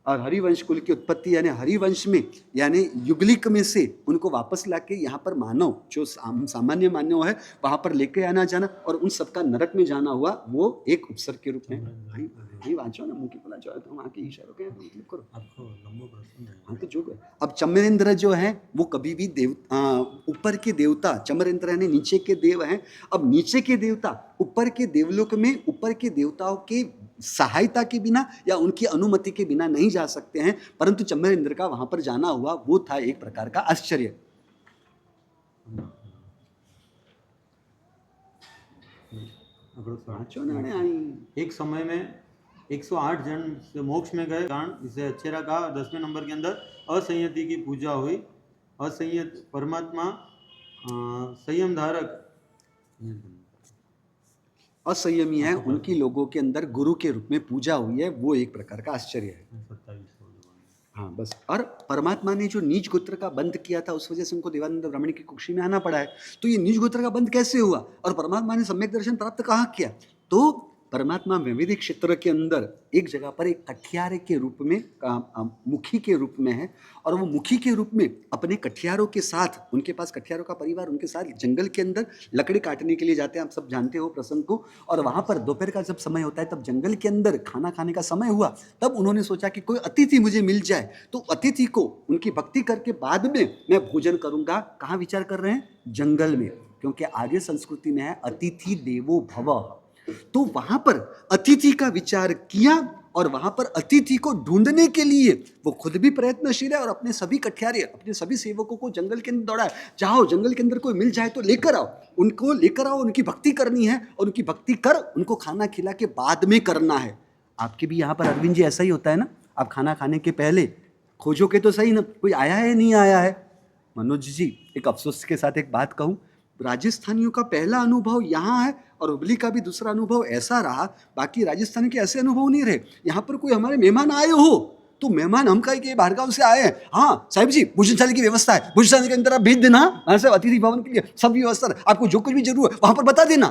और हरिवंश कुल की उत्पत्ति, यानी हरिवंश में यानी युगलिक में से उनको वापस लाके यहाँ पर मानव जो सामान्य मानव है वहाँ पर लेके आना जाना और उन सबका नरक में जाना हुआ, वो एक उपसर्ग के रूप में। भाई वांचो ना, मुंह की बोला जाए तो वहाँ के इशारों के मतलब करो आपको लंबो प्रश्न है। हाँ तो जो अब चमरेंद्र जो है वो कभी भी ऊपर के देवता, चमरेंद्र यानी नीचे के देव हैं। अब नीचे के देवता ऊपर के देवलोक में ऊपर के देवताओं के सहायता के बिना या उनकी अनुमति के बिना नहीं जा सकते हैं, परंतु चमरेंद्र का वहां पर जाना हुआ वो था एक प्रकार का आश्चर्य। एक समय में 108 जन से मोक्ष में गए, कारण इसे अच्छेरा कहा। 10वें नंबर के अंदर असंयति की पूजा हुई असंयत परमात्मा संयम धारक असंयमी है, उनकी लोगों के अंदर गुरु के रूप में पूजा हुई है, वो एक प्रकार का आश्चर्य है। 27 हाँ बस। और परमात्मा ने जो नीच गोत्र का बंध किया था उस वजह से उनको देवानंद ब्राह्मण की कुक्षी में आना पड़ा है। तो ये नीच गोत्र का बंध कैसे हुआ और परमात्मा ने सम्यक दर्शन प्राप्त कहाँ किया? तो परमात्मा वैविधिक क्षेत्र के अंदर एक जगह पर एक कठियारे के रूप में मुखी के रूप में है, और वो मुखी के रूप में अपने कठियारों के साथ, उनके पास कठियारों का परिवार उनके साथ जंगल के अंदर लकड़ी काटने के लिए जाते हैं। आप सब जानते हो प्रसंग को। और वहाँ पर दोपहर का जब समय होता है तब जंगल के अंदर खाना खाने का समय हुआ, तब उन्होंने सोचा कि कोई अतिथि मुझे मिल जाए तो अतिथि को उनकी भक्ति करके बाद में मैं भोजन करूँगा। कहाँ विचार कर रहे हैं? जंगल में, क्योंकि आर्य संस्कृति में है अतिथि देवो भव। तो वहां पर अतिथि का विचार किया और वहां पर अतिथि को ढूंढने के लिए वो खुद भी प्रयत्नशील है और अपने सभी कठियारे, अपने सभी सेवकों को जंगल के अंदर दौड़ाए। चाहो जंगल के अंदर कोई मिल जाए तो लेकर आओ, उनको लेकर आओ, उनकी भक्ति करनी है और उनकी भक्ति कर उनको खाना खिला के बाद में करना है। आपके भी यहाँ पर अरविंद जी ऐसा ही होता है ना, आप खाना खाने के पहले खोजोगे तो सही ना कोई आया है नहीं आया है। मनोज जी, एक अफसोस के साथ एक बात कहूँ, राजस्थानियों का पहला अनुभव यहाँ है और हुबली का भी दूसरा अनुभव ऐसा रहा, बाकी राजस्थान के ऐसे अनुभव नहीं रहे। यहाँ पर कोई हमारे मेहमान आए हो तो मेहमान हम कहीं के बाहर गांव से आए हैं, हाँ साहिब जी भोजनशाला की व्यवस्था है, भोजनशाला के अंदर आप भेज देना, वहाँ से अतिथि भवन के लिए सब व्यवस्था है, आपको जो कुछ भी जरूरत है वहाँ पर बता देना।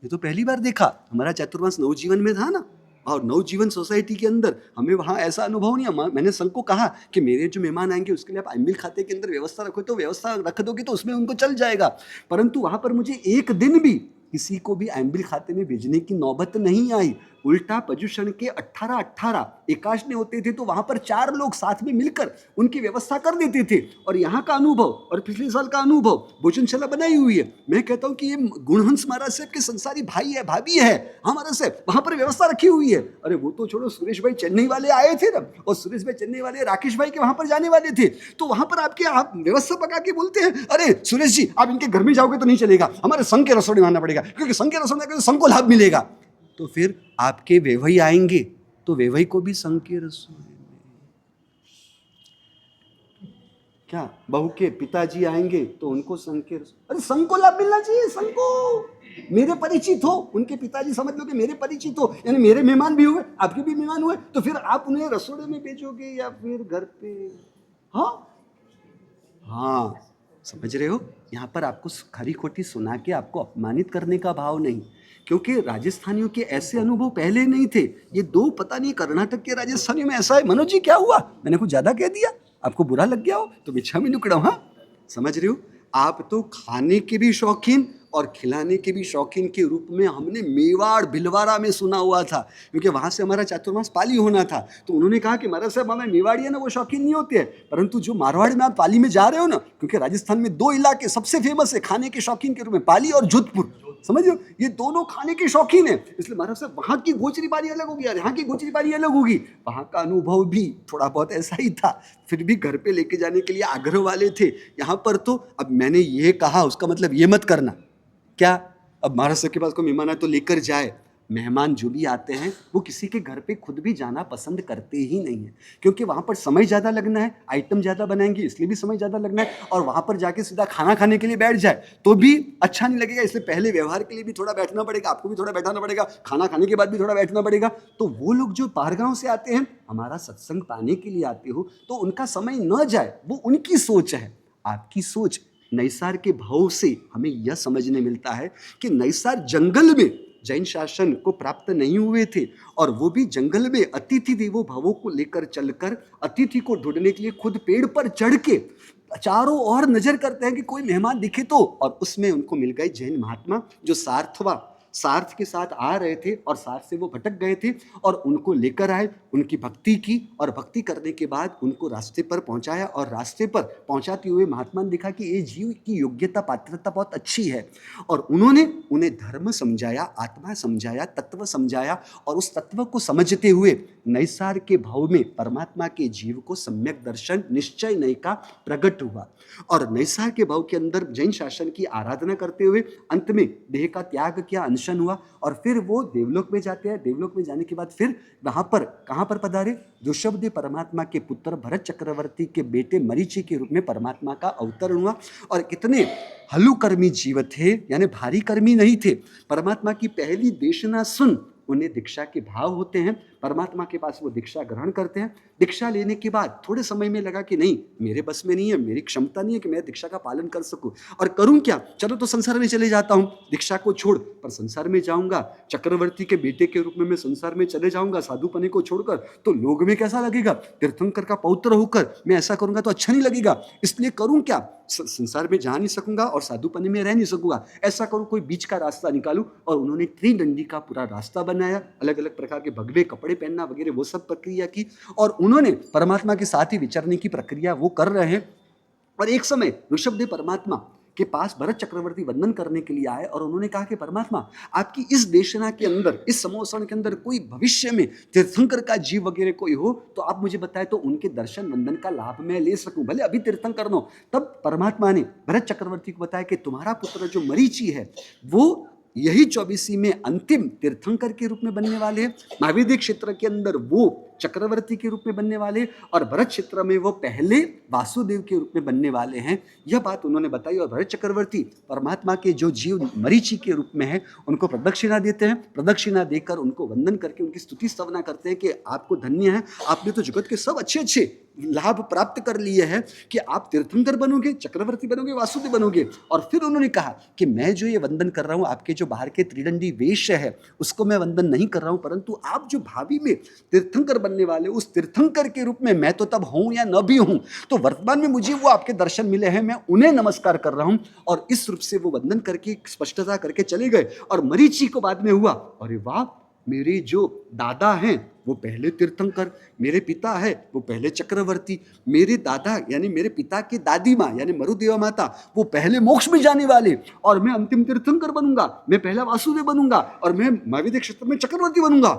ये तो पहली बार देखा, हमारा चातुर्मास नवजीवन में था ना, और नवजीवन सोसाइटी के अंदर हमें वहाँ ऐसा अनुभव नहीं है। मैंने संघ को कहा कि मेरे जो मेहमान आएंगे उसके लिए आप अम्बिल खाते के अंदर व्यवस्था रखो, तो व्यवस्था रख दोगे तो उसमें उनको चल जाएगा। परंतु वहाँ पर मुझे एक दिन भी किसी को भी अम्बिल खाते में भेजने की नौबत नहीं आई। उल्टा पर्युषण के 18 एकाशने होते थे तो वहाँ पर 4 लोग साथ में मिलकर उनकी व्यवस्था कर देते थे। और यहाँ का अनुभव और पिछले साल का अनुभव, भोजनशाला बनाई हुई है। मैं कहता हूँ कि ये गुणहंस महाराज साहब के संसारी भाई है, भाभी है हमारे से, वहाँ पर व्यवस्था रखी हुई है। अरे वो तो छोड़ो, सुरेश भाई चेन्नई वाले आए थे ना, और सुरेश भाई चेन्नई वाले राकेश भाई के वहाँ पर जाने वाले थे, तो वहाँ पर आप व्यवस्था पका के बोलते हैं अरे सुरेश जी आप इनके घर में जाओगे तो नहीं चलेगा, हमारे संघ के रसोई में आना पड़ेगा, क्योंकि संघ के रसोई में संघ को लाभ मिलेगा। तो फिर आपके वेवई आएंगे तो वेवई को भी संघ के रसोई में, क्या बहू के पिताजी आएंगे तो उनको संघ के रसोई, अरे संघ को लाभ मिलना चाहिए। संघ को मेरे परिचित हो, उनके पिताजी समझ लो कि मेरे परिचित हो, यानी मेरे मेहमान भी हुए, आपके भी मेहमान हुए, तो फिर आप उन्हें रसोड़े में भेजोगे या फिर घर पे? हाँ समझ रहे हो, यहाँ पर आपको खरी खोटी सुना के आपको अपमानित करने का भाव नहीं, क्योंकि राजस्थानियों के ऐसे अनुभव पहले नहीं थे। ये 2 पता नहीं कर्नाटक के राजस्थानियों में ऐसा है। मनोज जी क्या हुआ, मैंने कुछ ज्यादा कह दिया, आपको बुरा लग गया हो तो बिछा में नुकड़ा। हाँ समझ रहे हो, आप तो खाने के भी शौकीन और खिलाने के भी शौकीन के रूप में हमने मेवाड़ भिलवाड़ा में सुना हुआ था, क्योंकि वहाँ से हमारा चातुर्मास पाली होना था। तो उन्होंने कहा कि महाराज साहब हमें मेवाड़ी है ना वो शौकीन नहीं होते हैं, परंतु जो मारवाड़ में आप पाली में जा रहे हो ना, क्योंकि राजस्थान में 2 इलाके सबसे फेमस है खाने के शौकीन के रूप में, पाली और जोधपुर, समझ लो ये दोनों खाने के शौकीन है। इसलिए महाराज साहब वहाँ की गोचरी बारी अलग होगी और यहाँ की गोचरी बारी अलग होगी। वहाँ का अनुभव भी थोड़ा बहुत ऐसा ही था, फिर भी घर पे लेके जाने के लिए आग्रह वाले थे। यहाँ पर तो अब मैंने ये कहा उसका मतलब ये मत करना क्या, अब महाराज साहब के पास कोई मेहमान आए तो लेकर जाए। मेहमान जो भी आते हैं वो किसी के घर पे खुद भी जाना पसंद करते ही नहीं है, क्योंकि वहाँ पर समय ज़्यादा लगना है, आइटम ज़्यादा बनाएंगे इसलिए भी समय ज़्यादा लगना है, और वहाँ पर जाके सीधा खाना खाने के लिए बैठ जाए तो भी अच्छा नहीं लगेगा। इसलिए पहले व्यवहार के लिए भी थोड़ा बैठना पड़ेगा, आपको भी थोड़ा बैठाना पड़ेगा, खाना खाने के बाद भी थोड़ा बैठना पड़ेगा। तो वो लोग जो बाहर गाँव से आते हैं, हमारा सत्संग पाने के लिए आते हो, तो उनका समय न जाए, वो उनकी सोच है। आपकी सोच नैसार के भाव से हमें यह समझने मिलता है कि नैसार जंगल में जैन शासन को प्राप्त नहीं हुए थे, और वो भी जंगल में अतिथि देवो भवों को लेकर चलकर अतिथि को ढूंढने के लिए खुद पेड़ पर चढ़ के चारों ओर नजर करते हैं कि कोई मेहमान दिखे तो, और उसमें उनको मिल गए जैन महात्मा जो सार्थ के साथ आ रहे थे और सार्थ से वो भटक गए थे, और उनको लेकर आए, उनकी भक्ति की, और भक्ति करने के बाद उनको रास्ते पर पहुंचाया। और रास्ते पर पहुंचाते हुए महात्मा ने देखा कि ये जीव की योग्यता पात्रता बहुत अच्छी है, और उन्होंने उन्हें धर्म समझाया, आत्मा समझाया, तत्व समझाया, और उस तत्व को समझते हुए नैसार के भाव में परमात्मा के जीव को सम्यक दर्शन निश्चय नय का प्रकट हुआ। और नैसार के भाव के अंदर जैन शासन की आराधना करते हुए अंत में देह का त्याग किया, दर्शन हुआ और फिर वो देवलोक में जाते हैं। देवलोक में जाने के बाद फिर वहाँ पर कहाँ पर पधारे? ऋषभदेव परमात्मा के पुत्र भरत चक्रवर्ती के बेटे मरीचि के रूप में परमात्मा का अवतरण हुआ। और कितने हलुकर्मी जीव थे, यानी भारी कर्मी नहीं थे। परमात्मा की पहली देशना सुन उन्हें दीक्षा के भाव होते हैं। परमात्मा के पास वो दीक्षा ग्रहण करते हैं। दीक्षा लेने के बाद थोड़े समय में लगा कि नहीं, मेरे बस में नहीं है, मेरी क्षमता नहीं है कि मैं दीक्षा का पालन कर सकूं, और करूं क्या? चलो तो संसार में चले जाता हूं, दीक्षा को छोड़। पर संसार में जाऊंगा, चक्रवर्ती के बेटे के रूप में मैं संसार में चले जाऊंगा साधुपने को छोड़कर, तो लोग में कैसा लगेगा? तीर्थंकर का पौत्र होकर मैं ऐसा करूंगा तो अच्छा नहीं लगेगा। इसलिए करूं क्या? संसार में जा नहीं सकूंगा और साधुपने में रह नहीं सकूंगा। ऐसा करूं, कोई बीच का रास्ता निकालूं। और उन्होंने त्रिदंडी का पूरा रास्ता बनाया, अलग अलग प्रकार के भगवे कपड़े पहनना वगैरह, वो सब प्रक्रिया की। और उन्होंने परमात्मा के साथ ही विचरने की प्रक्रिया वो कर रहे हैं। और एक समय ऋषभदेव परमात्मा के पास भरत चक्रवर्ती वंदन करने के लिए आए और उन्होंने कहा कि परमात्मा, आपकी इस देशना के अंदर, इस समोसण के अंदर कोई भविष्य में तीर्थंकर का जीव वगैरह कोई हो तो आप मुझे बताएं, तो उनके दर्शन वंदन का लाभ मैं ले सकूं, भले अभी तीर्थंकर न हो। तब परमात्मा ने भरत चक्रवर्ती को बताया कि तुम्हारा पुत्र जो मरीचि है वो यही 24 में अंतिम तीर्थंकर के रूप में बनने वाले हैं। महावीर क्षेत्र के अंदर वो चक्रवर्ती के रूप में बनने वाले, और भरत क्षेत्र में वो पहले वासुदेव के रूप में बनने वाले हैं। यह बात उन्होंने बताई। और भरत चक्रवर्ती परमात्मा के जो जीव मरीचि के रूप में है उनको प्रदक्षिणा देते हैं। प्रदक्षिणा देकर उनको वंदन करके उनकी स्तुति स्तवना करते हैं कि आपको धन्य है, आपने तो जगत के सब अच्छे अच्छे लाभ प्राप्त कर लिए हैं कि आप तीर्थंकर बनोगे, चक्रवर्ती बनोगे, वासुदेव बनोगे। और फिर उन्होंने कहा कि मैं जो ये वंदन कर रहा हूँ, आपके जो बाहर के त्रिदंडी वेश है उसको मैं वंदन नहीं कर रहा हूँ, परंतु आप जो भावी में तीर्थंकर बनने वाले उस तीर्थंकर के रूप में मैं तो तब हूँ या न भी हूँ, तो वर्तमान में मुझे वो आपके दर्शन मिले हैं, मैं उन्हें नमस्कार कर रहा हूँ। और इस रूप से वो वंदन करके स्पष्टता करके चले गए। और मरीचि को बाद में हुआ, अरे वाह, मेरे जो दादा हैं वो पहले तीर्थंकर, मेरे पिता है वो पहले चक्रवर्ती, मेरे दादा यानी मेरे पिता की दादी माँ यानी मरुदेवा माता वो पहले मोक्ष में जाने वाले, और मैं अंतिम तीर्थंकर बनूंगा, मैं पहला वासुदेव बनूंगा और मैं महावीर क्षेत्र में चक्रवर्ती बनूंगा।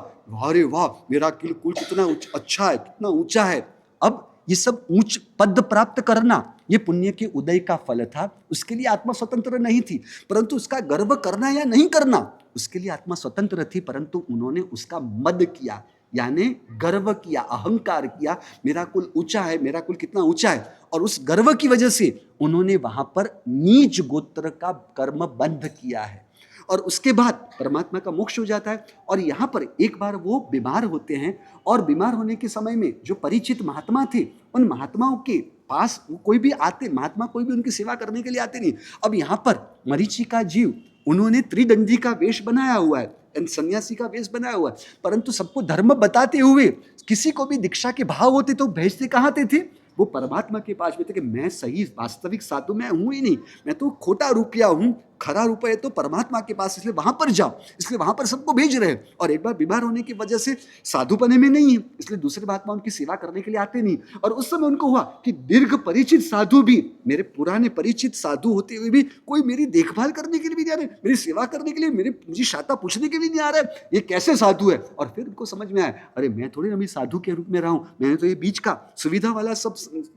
अरे वाह, मेरा कुल कितना अच्छा है, कितना ऊंचा है। अब ये सब ऊंच पद प्राप्त करना ये पुण्य के उदय का फल था। उसके लिए आत्मा स्वतंत्र नहीं थी, परंतु उसका गर्व करना या नहीं करना उसके लिए आत्मा स्वतंत्र थी। परंतु उन्होंने उसका मद किया, यानी गर्व किया, अहंकार किया, मेरा कुल ऊंचा है, मेरा कुल कितना ऊंचा है। और उस गर्व की वजह से उन्होंने वहां पर नीच गोत्र का कर्म बंध किया है। और उसके बाद परमात्मा का मोक्ष हो जाता है। और यहाँ पर एक बार वो बीमार होते हैं, और बीमार होने के समय में जो परिचित महात्मा थे उन महात्माओं के पास कोई भी आते, महात्मा कोई भी उनकी सेवा करने के लिए आते नहीं। अब यहाँ पर मरीचि का जीव उन्होंने त्रिदंडी का वेश बनाया हुआ है, सन्यासी का वेश बनाया हुआ है, परंतु सबको धर्म बताते हुए किसी को भी दीक्षा के भाव होते तो भेजते कहाँ थे? वो परमात्मा के पास भी थे कि मैं सही वास्तविक साधु मैं हूं ही नहीं, मैं तो खोटा रुपया हूं, खरा रुपया तो परमात्मा के पास, इसलिए वहां पर जाओ, इसलिए वहां पर सबको भेज रहे हैं। और एक बार बीमार होने की वजह से साधुपने में नहीं है, इसलिए दूसरे महात्मा उनकी सेवा करने के लिए आते नहीं। और उस समय उनको हुआ कि दीर्घ परिचित साधु भी, मेरे पुराने परिचित साधु होते हुए भी कोई मेरी देखभाल करने के लिए भी नहीं आ रहे, मेरी सेवा करने के लिए, मुझे शाता पूछने के लिए नहीं आ रहा है, ये कैसे साधु है। और फिर उनको समझ में आया, अरे मैं थोड़ी ना साधु के रूप में रहा हूं, मैंने तो ये बीच का सुविधा वाला सब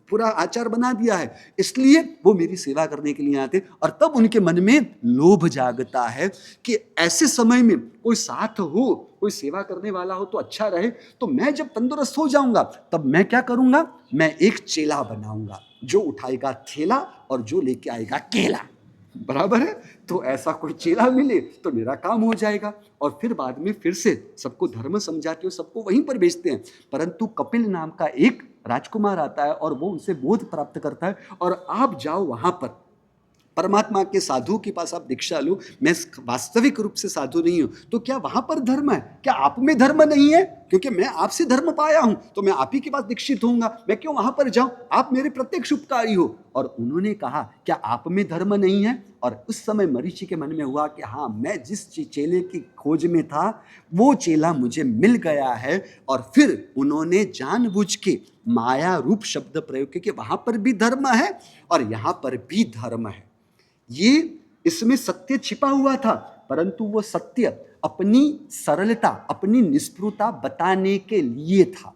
पूरा आचार बना दिया है, इसलिए वो मेरी सेवा करने के लिए आते। और तब उनके मन में लोभ जागता है कि ऐसे समय में कोई साथ हो, कोई सेवा करने वाला हो तो अच्छा रहे। तो मैं जब तंदुरुस्त हो जाऊंगा तब मैं क्या करूंगा, मैं एक चेला बनाऊंगा जो उठाएगा थैला और जो लेके आएगा केला, बराबर है। तो ऐसा कोई चेला मिले तो मेरा काम हो जाएगा। और फिर बाद में फिर से सबको धर्म समझाते हो, सबको वहीं पर भेजते हैं। परंतु कपिल नाम का एक राजकुमार आता है और वो उनसे बोध प्राप्त करता है, और आप जाओ वहां पर परमात्मा के साधु के पास, आप दीक्षा लो, मैं वास्तविक रूप से साधु नहीं हूं, तो क्या वहां पर धर्म है? क्या आप में धर्म नहीं है? क्योंकि मैं आपसे धर्म पाया हूं तो मैं आप ही के पास दीक्षित होऊंगा, मैं क्यों वहां पर जाऊं? आप मेरे प्रत्यक्ष उपकारी हो। और उन्होंने कहा, क्या आप में धर्म नहीं है? और उस समय मरीचि के मन में हुआ कि हाँ, मैं जिस चेले की खोज में था वो चेला मुझे मिल गया है। और फिर उन्होंने जानबूझ के माया रूप शब्द प्रयोग किया कि वहां पर भी धर्म है और यहां पर भी धर्म है। ये इसमें सत्य छिपा हुआ था, परंतु वो सत्य अपनी सरलता, अपनी निष्ठुरता बताने के लिए था।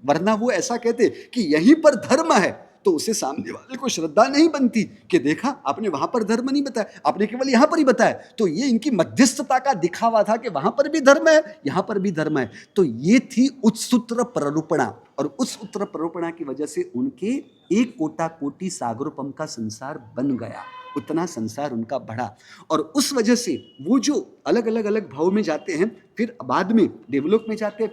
वरना वो ऐसा कहते कि यहीं पर धर्म है तो उसे सामने वाले को श्रद्धा नहीं बनती कि देखा आपने वहां पर धर्म नहीं बताया, आपने केवल यहां पर ही बताया। तो ये इनकी मध्यस्थता का दिखावा था कि वहां पर भी धर्म है, यहां पर भी धर्म है। तो ये थी उत्सूत्र प्ररूपणा, और उस उत्तर प्ररूपणा की वजह से उनके एक कोटा कोटि सागरोपम का संसार बन गया, उतना संसार उनका बढ़ा। और उस वजह से वो जो अलग अलग भाव में जाते हैं, फिर बाद में देवलोक में जाते हैं,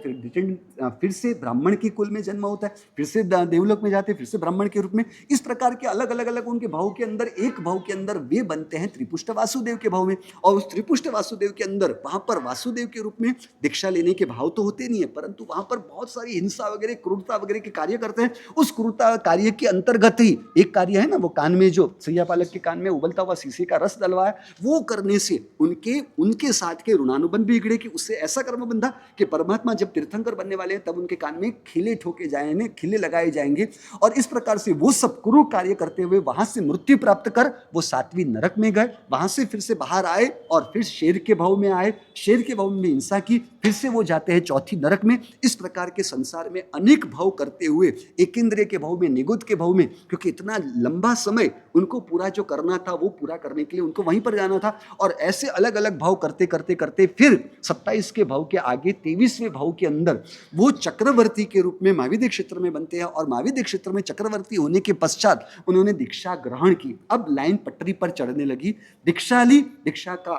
फिर से ब्राह्मण के कुल में जन्म होता है, फिर से देवलोक में जाते हैं, फिर से ब्राह्मण के रूप में। इस प्रकार के अलग अलग उनके भाव के अंदर, एक भाव के अंदर वे बनते हैं त्रिपुष्ट वासुदेव के भाव में। और उस त्रिपुष्ट वासुदेव के अंदर वहां पर वासुदेव के रूप में दीक्षा लेने के भाव तो होते नहीं है, परंतु वहां पर बहुत सारी हिंसा वगैरह, क्रूरता वगैरह के कार्य करते हैं। उस क्रूरता कार्य के अंतर्गत ही एक कार्य है ना, वो कान में जो सैया पालक के कान में उबलता हुआ शीशे का रस डलवाया, वो करने से उनके साथ के ऋणानुबंध भी बिगड़े कि उससे ऐसा कर्म बंधा कि परमात्मा जब तीर्थंकर बनने वाले हैं तब उनके कान में खिले ठोके जाएंगे, खिले लगाए जाएंगे। और इस प्रकार से वो सब क्रूर कार्य करते हुए वहां से मृत्यु प्राप्त कर वो 7वीं नरक में गए, वहां से फिर से बाहर आए और फिर शेर के भाव में आए, शेर के भाव में हिंसा की, फिर से वो जाते हैं 4थी नरक में। इस प्रकार के संसार में अनेक भाव करते हुए एकेंद्रिय के भाव में, निगुद के भाव में, क्योंकि इतना लंबा समय उनको पूरा जो करना था वो पूरा करने के लिए उनको वहीं पर जाना था। और ऐसे अलग अलग भाव करते करते करते फिर 27 के भाव के आगे 23वें भाव के अंदर वो चक्रवर्ती के रूप में महाविद्य क्षेत्र में बनते हैं। और महाविद्य क्षेत्र में चक्रवर्ती होने के पश्चात उन्होंने दीक्षा ग्रहण की। अब लाइन पटरी पर चढ़ने लगी, दीक्षा ली, दीक्षा का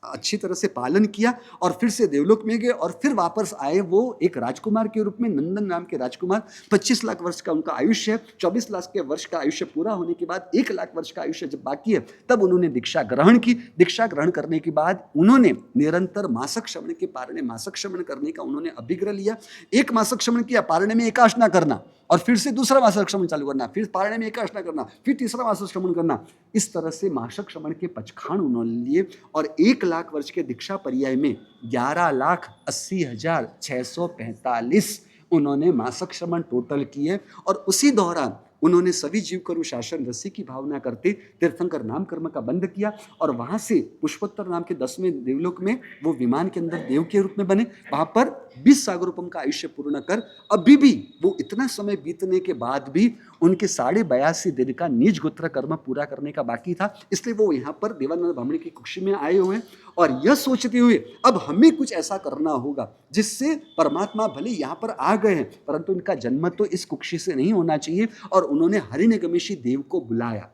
अच्छी तरह से पालन किया और फिर से देवलोक में गए और फिर वापस आए वो एक राजकुमार के रूप में, नंदन नाम के राजकुमार। 25 लाख वर्ष का उनका आयुष्य है। 24 लाख के वर्ष का आयुष्य पूरा होने के बाद 1 लाख वर्ष का आयुष्य जब बाकी है तब उन्होंने दीक्षा ग्रहण की। दीक्षा ग्रहण करने के बाद उन्होंने निरंतर मासक श्रवण के पारणे मासक श्रवण करने का उन्होंने अभिग्रह लिया। एक मासक श्रवण किया, पारणे में एकाशना करना, और फिर से दूसरा मासक श्रवण चालू करना, फिर पारणे में एकाशना करना, फिर तीसरा मासक श्रवण करना। इस तरह से मासक श्रवण के पचखान उन्होंने लिए और 1 लाख वर्ष के दीक्षा पर्याय में 11,80,645 उन्होंने मासक श्रवण टोटल किए। और उसी दौरान उन्होंने सभी जीव करु शासन रसी की भावना करते तीर्थंकर नाम कर्म का बंध किया और वहां से पुष्पोत्तर नाम के 10वें देवलोक में वो विमान के अंदर देव के रूप में बने। वहां पर 20 सागरोपम का आयुष्य पूर्ण कर अभी भी वो इतना समय बीतने के बाद भी उनके 82.5 दिन का निज गोत्र कर्म पूरा करने का बाकी था। इसलिए वो यहाँ पर देवानंद ब्राह्मणी की कुक्षी में आए हुए हैं और यह सोचते हुए अब हमें कुछ ऐसा करना होगा जिससे परमात्मा भले यहाँ पर आ गए हैं परंतु उनका जन्म तो इस कुक्षी से नहीं होना चाहिए। और उन्होंने हरिनिगमेशी देव को बुलाया।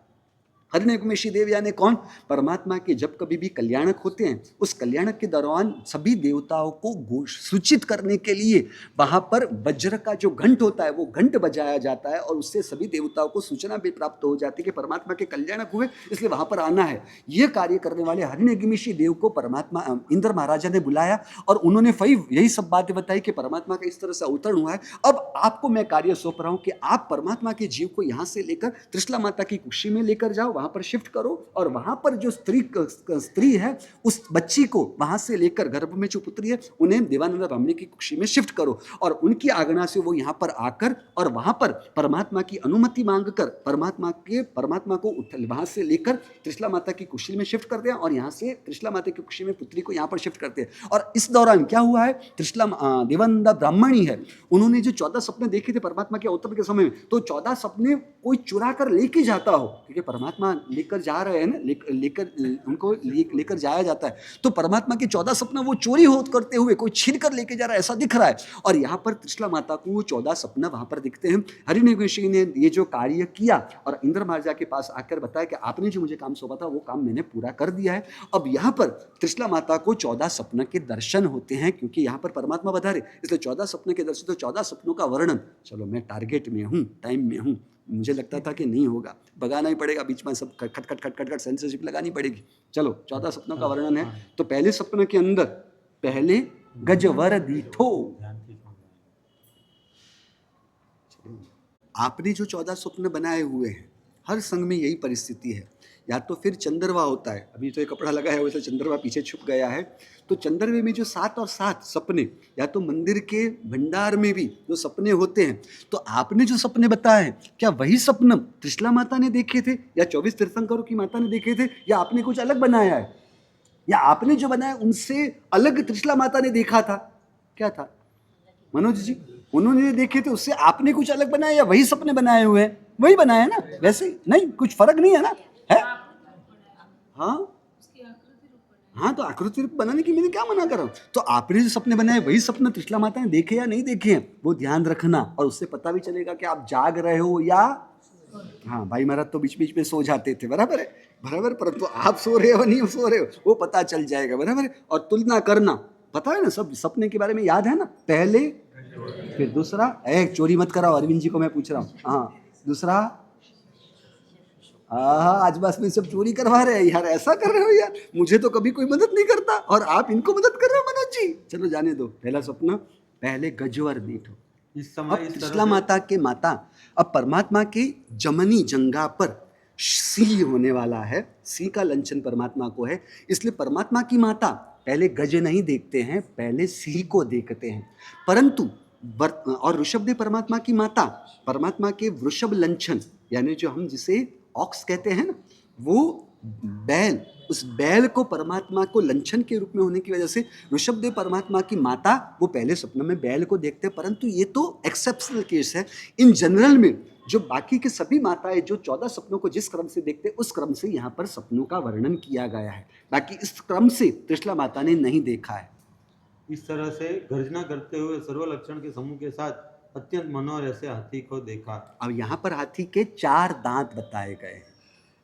हरिनिगमेशी देव यानी कौन? परमात्मा के जब कभी भी कल्याणक होते हैं उस कल्याणक के दौरान सभी देवताओं को सूचित करने के लिए वहां पर वज्र का जो घंट होता है वो घंट बजाया जाता है और उससे सभी देवताओं को सूचना भी प्राप्त हो जाती है कि परमात्मा के कल्याणक हुए इसलिए वहां पर आना है। यह कार्य करने वाले हरिनिगमेशी देव को परमात्मा इंद्र महाराजा ने बुलाया और उन्होंने यही सब बातें बताई कि परमात्मा का इस तरह से अवतरण हुआ है। अब आपको मैं कार्य सौंप रहा हूं कि आप परमात्मा के जीव को यहां से लेकर त्रिशला माता की कुक्षी में लेकर जाओ, वहां पर शिफ्ट करो और वहां पर जो स्त्री है उस बच्ची को वहां से लेकर गर्भ में जो पुत्री है उन्हें देवानंद ब्राह्मणी की कुक्षी में शिफ्ट करो और उनकी आज्ञा से वो यहां पर आकर और वहां पर परमात्मा की अनुमति मांगकर परमात्मा को वहां से लेकर त्रिशला माता की कुक्षी में शिफ्ट करते हैं और यहां से त्रिशला माता की कुक्षी में पुत्री को यहां पर शिफ्ट करते हैं। और इस दौरान क्या हुआ है, त्रिशला देवानंद ब्राह्मणी है, उन्होंने जो 14 सपने देखे थे परमात्मा के अवतरण के समय में, तो 14 सपने कोई चुरा कर लेके जाता हो, क्योंकि परमात्मा लेकर जा रहे हैं ना, उनको लेकर जाया जाता है, तो परमात्मा के 14 सपना वो चोरी होत करते हुए कोई छीन कर लेके जा रहा है ऐसा दिख रहा है। और यहाँ पर त्रिशला माता को वो 14 सपना वहां पर दिखते हैं। हरिनिगमेशी ने ये जो कार्य किया और इंद्र महाराजा के पास आकर बताया कि आपने जो मुझे काम सौंपा था वो काम मैंने पूरा कर दिया है। अब यहाँ पर त्रिशला माता को 14 सपना के दर्शन होते हैं क्योंकि यहाँ पर परमात्मा बधारे, इसलिए 14 सपने के दर्शन, तो 14 सपनों का वर्णन, चलो मैं टारगेट में हूँ, टाइम में हूँ, मुझे लगता था कि नहीं होगा, भगाना ही पड़ेगा, बीच में सब खट खट खट खट खट सेंसरशिप लगानी पड़ेगी। चलो 14 सपनों का वर्णन है। तो पहले सपने के अंदर पहले गजवर दीठो, आपने जो 14 स्वप्न बनाए हुए हैं हर संघ में यही परिस्थिति है, या तो फिर चंद्रवा होता है, अभी तो ये कपड़ा लगा है वैसे चंद्रवा पीछे छुप गया है, तो चंद्रवे में जो 7 और 7 सपने, या तो मंदिर के भंडार में भी जो सपने होते हैं, तो आपने जो सपने बताए हैं क्या वही सपन त्रिशला माता ने देखे थे या 24 तीर्थंकरों की माता ने देखे थे, या आपने कुछ अलग बनाया है, या आपने जो बनाया उनसे अलग त्रिशला माता ने देखा था? क्या था मनोज जी, उन्होंने देखे थे उससे आपने कुछ अलग बनाया या वही सपने बनाए हुए हैं? वही बनाया ना, वैसे ही नहीं, कुछ फर्क नहीं है ना, है। हाँ हाँ, तो आकृति रूप बनाने की मैंने क्या मना कर रहा हूँ। तो आपने जो सपने बनाए वही सपने त्रिशला माता ने देखे या नहीं देखे हैं, वो ध्यान रखना, और उससे पता भी चलेगा कि आप जाग रहे हो या। हाँ, भाई महाराज तो बीच बीच में सो जाते थे, बराबर है, बराबर, परंतु आप सो रहे हो नहीं सो रहे हो वो पता चल जाएगा, बराबर है। और तुलना करना, पता है ना, सब सपने के बारे में याद है ना, पहले फिर दूसरा, चोरी मत कराओ, अरविंद जी को मैं पूछ रहा हूँ। हाँ, दूसरा, हाँ, आज बस में सब चोरी करवा रहे हैं यार, ऐसा कर रहे हो यार, मुझे तो कभी कोई मदद नहीं करता और आप इनको मदद कर रहे हो मनोज जी। चलो जाने दो, पहला सपना, पहले गजवर मीठो। इस समय अब इस तरह त्रिशला से माता के माता, अब परमात्मा के जमनी जंगा पर सिंह होने वाला है, सिंह का लंचन परमात्मा को है, इसलिए परमात्मा की माता पहले गज नहीं देखते हैं, पहले सिंह को देखते हैं। परंतु और ऋषभदेव परमात्मा की माता, परमात्मा के वृषभ लंचन, यानी जो हम जिसे ऑक्स कहते हैं ना, वो बैल, उस बैल को परमात्मा को लंचन के रूप में होने की वजह से ऋषभदेव परमात्मा की माता वो पहले सपने में बैल को देखते हैं। परंतु ये तो एक्सेप्शनल केस है। इन जनरल में जो बाकी के सभी माताएं जो 14 सपनों को जिस क्रम से देखते हैं उस क्रम से यहाँ पर सपनों का वर्णन किया गया है, बाकी इस क्रम से त्रिशला माता ने नहीं देखा है। इस तरह से गर्जना करते हुए सर्वलक्षण के समूह के साथ अत्यंत मनोहर ऐसे हाथी को देखा। अब यहाँ पर हाथी के 4 दांत बताए गए हैं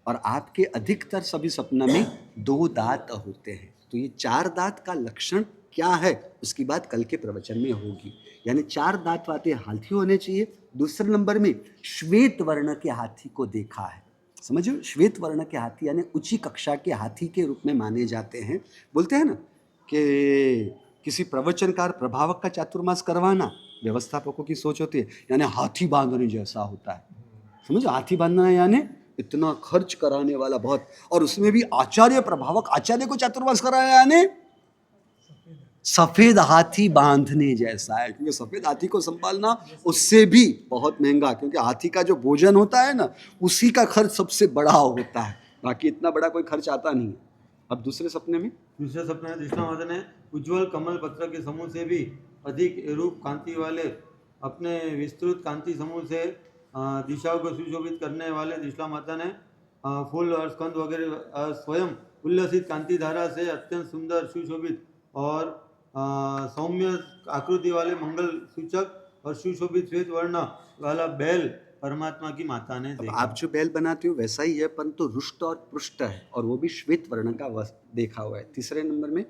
और आपके अधिकतर सभी सपना में 2 दांत होते हैं। तो ये 4 दांत का लक्षण क्या है उसकी बात कल के प्रवचन में होगी। यानी 4 दांत वाले हाथी होने चाहिए। दूसरे नंबर में श्वेत वर्ण के हाथी को देखा है। समझो, श्वेत वर्ण के हाथी यानी ऊंची कक्षा के हाथी के रूप में माने जाते हैं। बोलते हैं ना कि किसी प्रवचनकार प्रभावक का चातुर्मास करवाना व्यवस्थापकों की सोच होती है, यानी हाथी बांधने जैसा होता है। समझो, हाथी बांधना यानी इतना खर्च कराने वाला बहुत, और उसमें भी आचार्य प्रभावक आचार्य को चातुर्मास कराया यानी सफेद हाथी बांधने जैसा है, क्योंकि सफेद हाथी को संभालना उससे भी बहुत महंगा, क्योंकि हाथी का जो भोजन होता है ना उसी का खर्च सबसे बड़ा होता है, बाकी इतना बड़ा कोई खर्च आता नहीं है। अब दूसरे सपने में त्रिशला माता ने उज्जवल कमल पत्र के समूह से भी अधिक रूप कांति वाले अपने विस्तृत कांति समूह से दिशाओं को सुशोभित करने वाले त्रिशला माता ने फूल और स्कंद वगैरह स्वयं उल्लसित कांति धारा से अत्यंत सुंदर सुशोभित और सौम्य आकृति वाले मंगल सूचक और सुशोभित श्वेत वर्ण वाला बैल परमात्मा की माता ने देखा। आप जो बैल बनाते हो वैसा ही है, परंतु रुष्ट और पृष्ठ है और वो भी श्वेत वर्ण का देखा हुआ है। तीसरे नंबर में,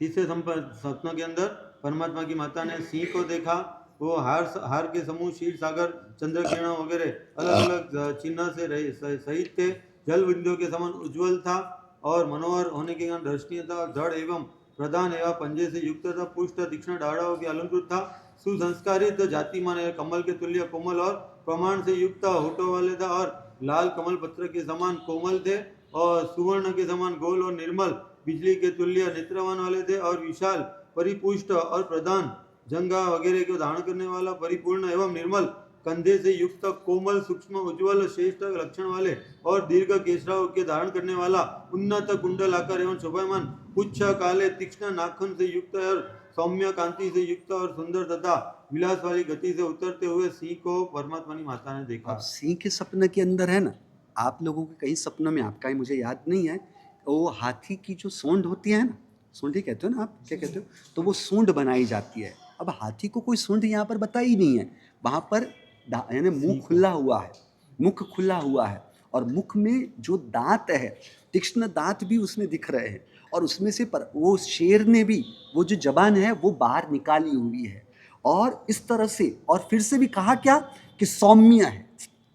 तीसरे सपनों के अंदर परमात्मा की माता ने सिंह को देखा। वो हार के समूह क्षीर सागर चंद्र किरण वगैरह अलग अलग चिन्ह से सहित थे। जल बिंदुओं के समान उज्जवल था और मनोहर होने के कारण दर्शनीय था और धड़ एवं प्रधान एवं पंजे से युक्त था। पुष्ट तीक्ष्ण डाढ़ाओं के अलंकृत था। सुसंस्कारित जातिमान एवं कमल के तुल्य कोमल और प्रमाण से युक्त होठों वाले था और लाल कमल पत्र के समान कोमल थे और सुवर्ण के समान गोल और निर्मल बिजली के तुल्य नेत्रवान वाले थे और विशाल परिपुष्ट और प्रधान जंगा वगैरह को धारण करने वाला परिपूर्ण एवं निर्मल कंधे से युक्त कोमल सूक्ष्म उज्ज्वल श्रेष्ठ लक्षण वाले और दीर्घ केशराओं के धारण करने वाला उन्नत कुंडल आकार एवं शोभायमान पुच्छ काले तीक्ष्ण नाखन से युक्त और सौम्य कांति से युक्त और सुंदर तथा विलास वाली गति से उतरते हुए सिंह को परमात्मा की माता ने देखा। अब सिंह के सपने के अंदर है ना, आप लोगों के कई सपनों में, आपका ही मुझे याद नहीं है, वो हाथी की जो सूंड होती है ना, सूंडी कहते हो ना आप, क्या कहते हो, तो वो सूंड बनाई जाती है। अब हाथी को कोई सूंड यहाँ पर बताई नहीं है, वहाँ पर यानी मुंह खुला हुआ है, मुख खुला हुआ है और मुख में जो दांत है, तीक्ष्ण दांत भी उसमें दिख रहे हैं और उसमें से वो शेर ने भी वो जो जबान है वो बाहर निकाली हुई है और इस तरह से, और फिर से भी कहा क्या कि सौम्य है,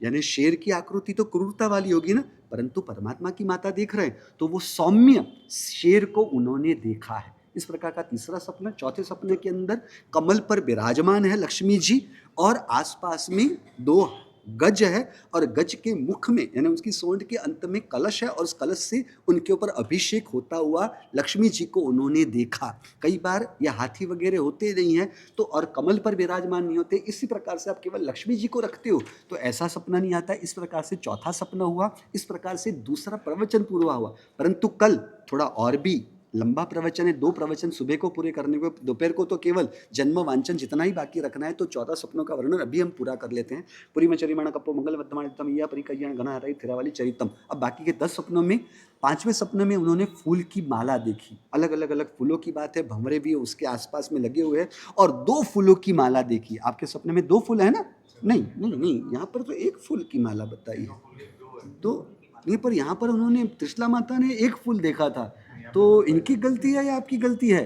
यानी शेर की आकृति तो क्रूरता वाली होगी ना, परंतु परमात्मा की माता देख रहे हैं तो वो सौम्य शेर को उन्होंने देखा है। इस प्रकार का तीसरा सपना। चौथे सपने के अंदर कमल पर विराजमान है लक्ष्मी जी और आसपास में 2 गज है और गज के मुख में यानी उसकी सोंड के अंत में कलश है और उस कलश से उनके ऊपर अभिषेक होता हुआ लक्ष्मी जी को उन्होंने देखा। कई बार ये हाथी वगैरह होते नहीं हैं तो और कमल पर विराजमान नहीं होते, इसी प्रकार से आप केवल लक्ष्मी जी को रखते हो तो ऐसा सपना नहीं आता। इस प्रकार से चौथा सपना हुआ, इस प्रकार से दूसरा प्रवचन पूरा हुआ। परंतु कल थोड़ा और भी लंबा प्रवचन है, 2 प्रवचन सुबह को पूरे करने को, दोपहर को तो केवल जन्म वांछन जितना ही बाकी रखना है, तो 14 सपनों का वर्णन अभी हम पूरा कर लेते हैं। पूरी में चरिमाणा कपो मंगल वर्धमान या परिकल्याण घना हराई थिरावाली चरितम। अब बाकी के 10 सपनों में 5वें सपने में उन्होंने फूल की माला देखी, अलग अलग फूलों की बात है, भंवरे भी उसके आसपास में लगे हुए हैं, और 2 फूलों की माला देखी। आपके सपने में 2 फूल है ना? नहीं नहीं नहीं, यहाँ पर तो 1 फूल की माला बताई है। तो नहीं, पर यहाँ पर उन्होंने त्रिशला माता ने 1 फूल देखा था, तो इनकी गलती है या आपकी गलती है?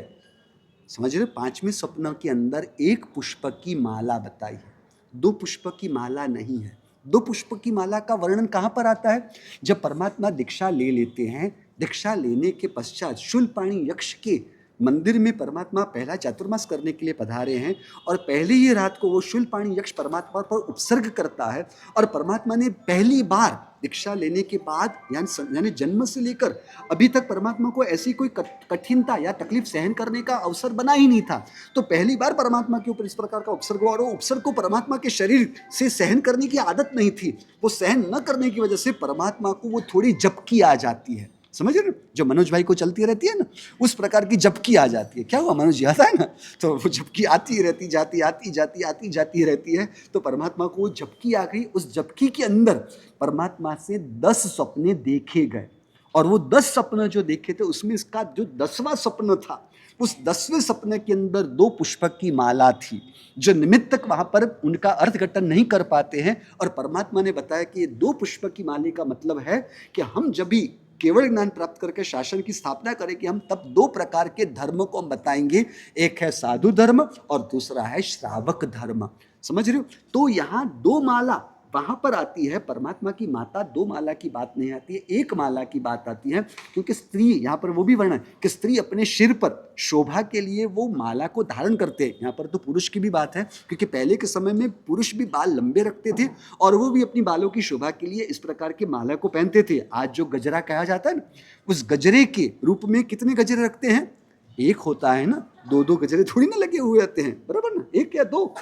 समझ रहे? 5वें सपना के अंदर 1 पुष्प की माला बताई है, 2 पुष्प की माला नहीं है। 2 पुष्प की माला का वर्णन कहाँ पर आता है? जब परमात्मा दीक्षा ले लेते हैं, दीक्षा लेने के पश्चात शूलपाणी यक्ष के मंदिर में परमात्मा पहला चातुर्मास करने के लिए पधारे हैं, और पहली ही रात को वो शूलपाणी यक्ष परमात्मा पर उपसर्ग करता है, और परमात्मा ने पहली बार दीक्षा लेने के बाद यानी जन्म से लेकर अभी तक परमात्मा को ऐसी कोई कठिनता या तकलीफ सहन करने का अवसर बना ही नहीं था। तो पहली बार परमात्मा के ऊपर इस प्रकार का उपसर्ग हुआ, और वो उपसर्ग को परमात्मा के शरीर से सहन करने की आदत नहीं थी। वो सहन न करने की वजह से परमात्मा को वो थोड़ी झपकी आ जाती है। समझ रहे? जो मनोज भाई को चलती रहती है ना, उस प्रकार की झपकी आ जाती है। क्या हुआ मनोज जी, आता है ना? तो वो झपकी आती रहती जाती आती रहती है। तो परमात्मा को वो झपकी आ गई। उस झपकी के अंदर परमात्मा से 10 सपने देखे गए, और वो 10 सपने जो देखे थे उसमें इसका जो 10वां सपना था, उस 10वें सपने के अंदर 2 पुष्प की माला थी, जो निमित्त तक वहां पर उनका अर्थघटन नहीं कर पाते हैं। और परमात्मा ने बताया कि ये 2 पुष्प की माले का मतलब है कि हम जब भी केवल ज्ञान प्राप्त करके शासन की स्थापना करें कि हम तब 2 प्रकार के धर्म को हम बताएंगे, एक है साधु धर्म और दूसरा है श्रावक धर्म। समझ रहे हो? तो यहाँ 2 माला वहां पर आती है, परमात्मा की माता 2 माला की बात नहीं आती है, 1 माला की बात आती है। क्योंकि स्त्री, यहाँ पर वो भी वर्णन कि स्त्री अपने सिर पर शोभा के लिए वो माला को धारण करते हैं। यहाँ पर तो पुरुष की भी बात है, क्योंकि पहले के समय में पुरुष भी बाल लंबे रखते थे, और वो भी अपनी बालों की शोभा के लिए इस प्रकार की माला को पहनते थे। आज जो गजरा कहा जाता है ना, उस गजरे के रूप में कितने गजरे रखते हैं? 1 होता है ना, 2 गजरे थोड़ी ना लगे हुए आते हैं, बराबर ना? 1 या 2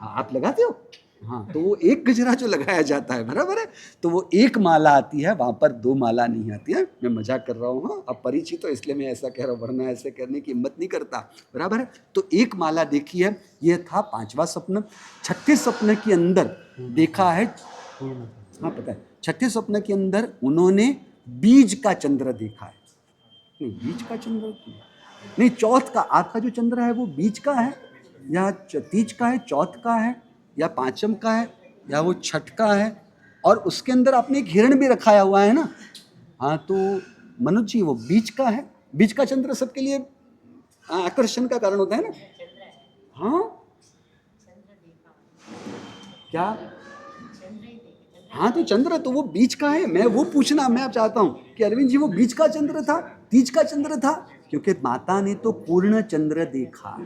आप लगाते हो? हाँ, तो वो 1 गजरा जो लगाया जाता है, बराबर है, तो वो 1 माला आती है, वहां पर 2 माला नहीं आती है। मैं मजाक कर रहा हूँ, हाँ, अब परिचित तो इसलिए मैं ऐसा कह रहा हूँ, वरना ऐसे करने की हिम्मत नहीं करता, बराबर है। तो 1 माला देखी है, ये था 5वां सपना। 6ठे सपने के अंदर देखा है, हाँ पता है, 6ठे सपने के अंदर उन्होंने बीज का चंद्र देखा है। नहीं, बीज का चंद्र नहीं, चौथ का। आपका जो चंद्र है वो बीज का है या तीज का है, चौथ का है या पांचम का है, या वो छठ का है? और उसके अंदर आपने एक हिरण भी रखाया हुआ है ना? हाँ, तो मनोज जी वो बीज का है। बीज का चंद्र सबके लिए आकर्षण का कारण होता है ना? हाँ, क्या? हाँ, तो चंद्र तो वो बीज का है। मैं वो पूछना मैं आप चाहता हूँ कि अरविंद जी वो बीज का चंद्र था, तीज का चंद्र था? क्योंकि माता ने तो पूर्ण चंद्र देखा,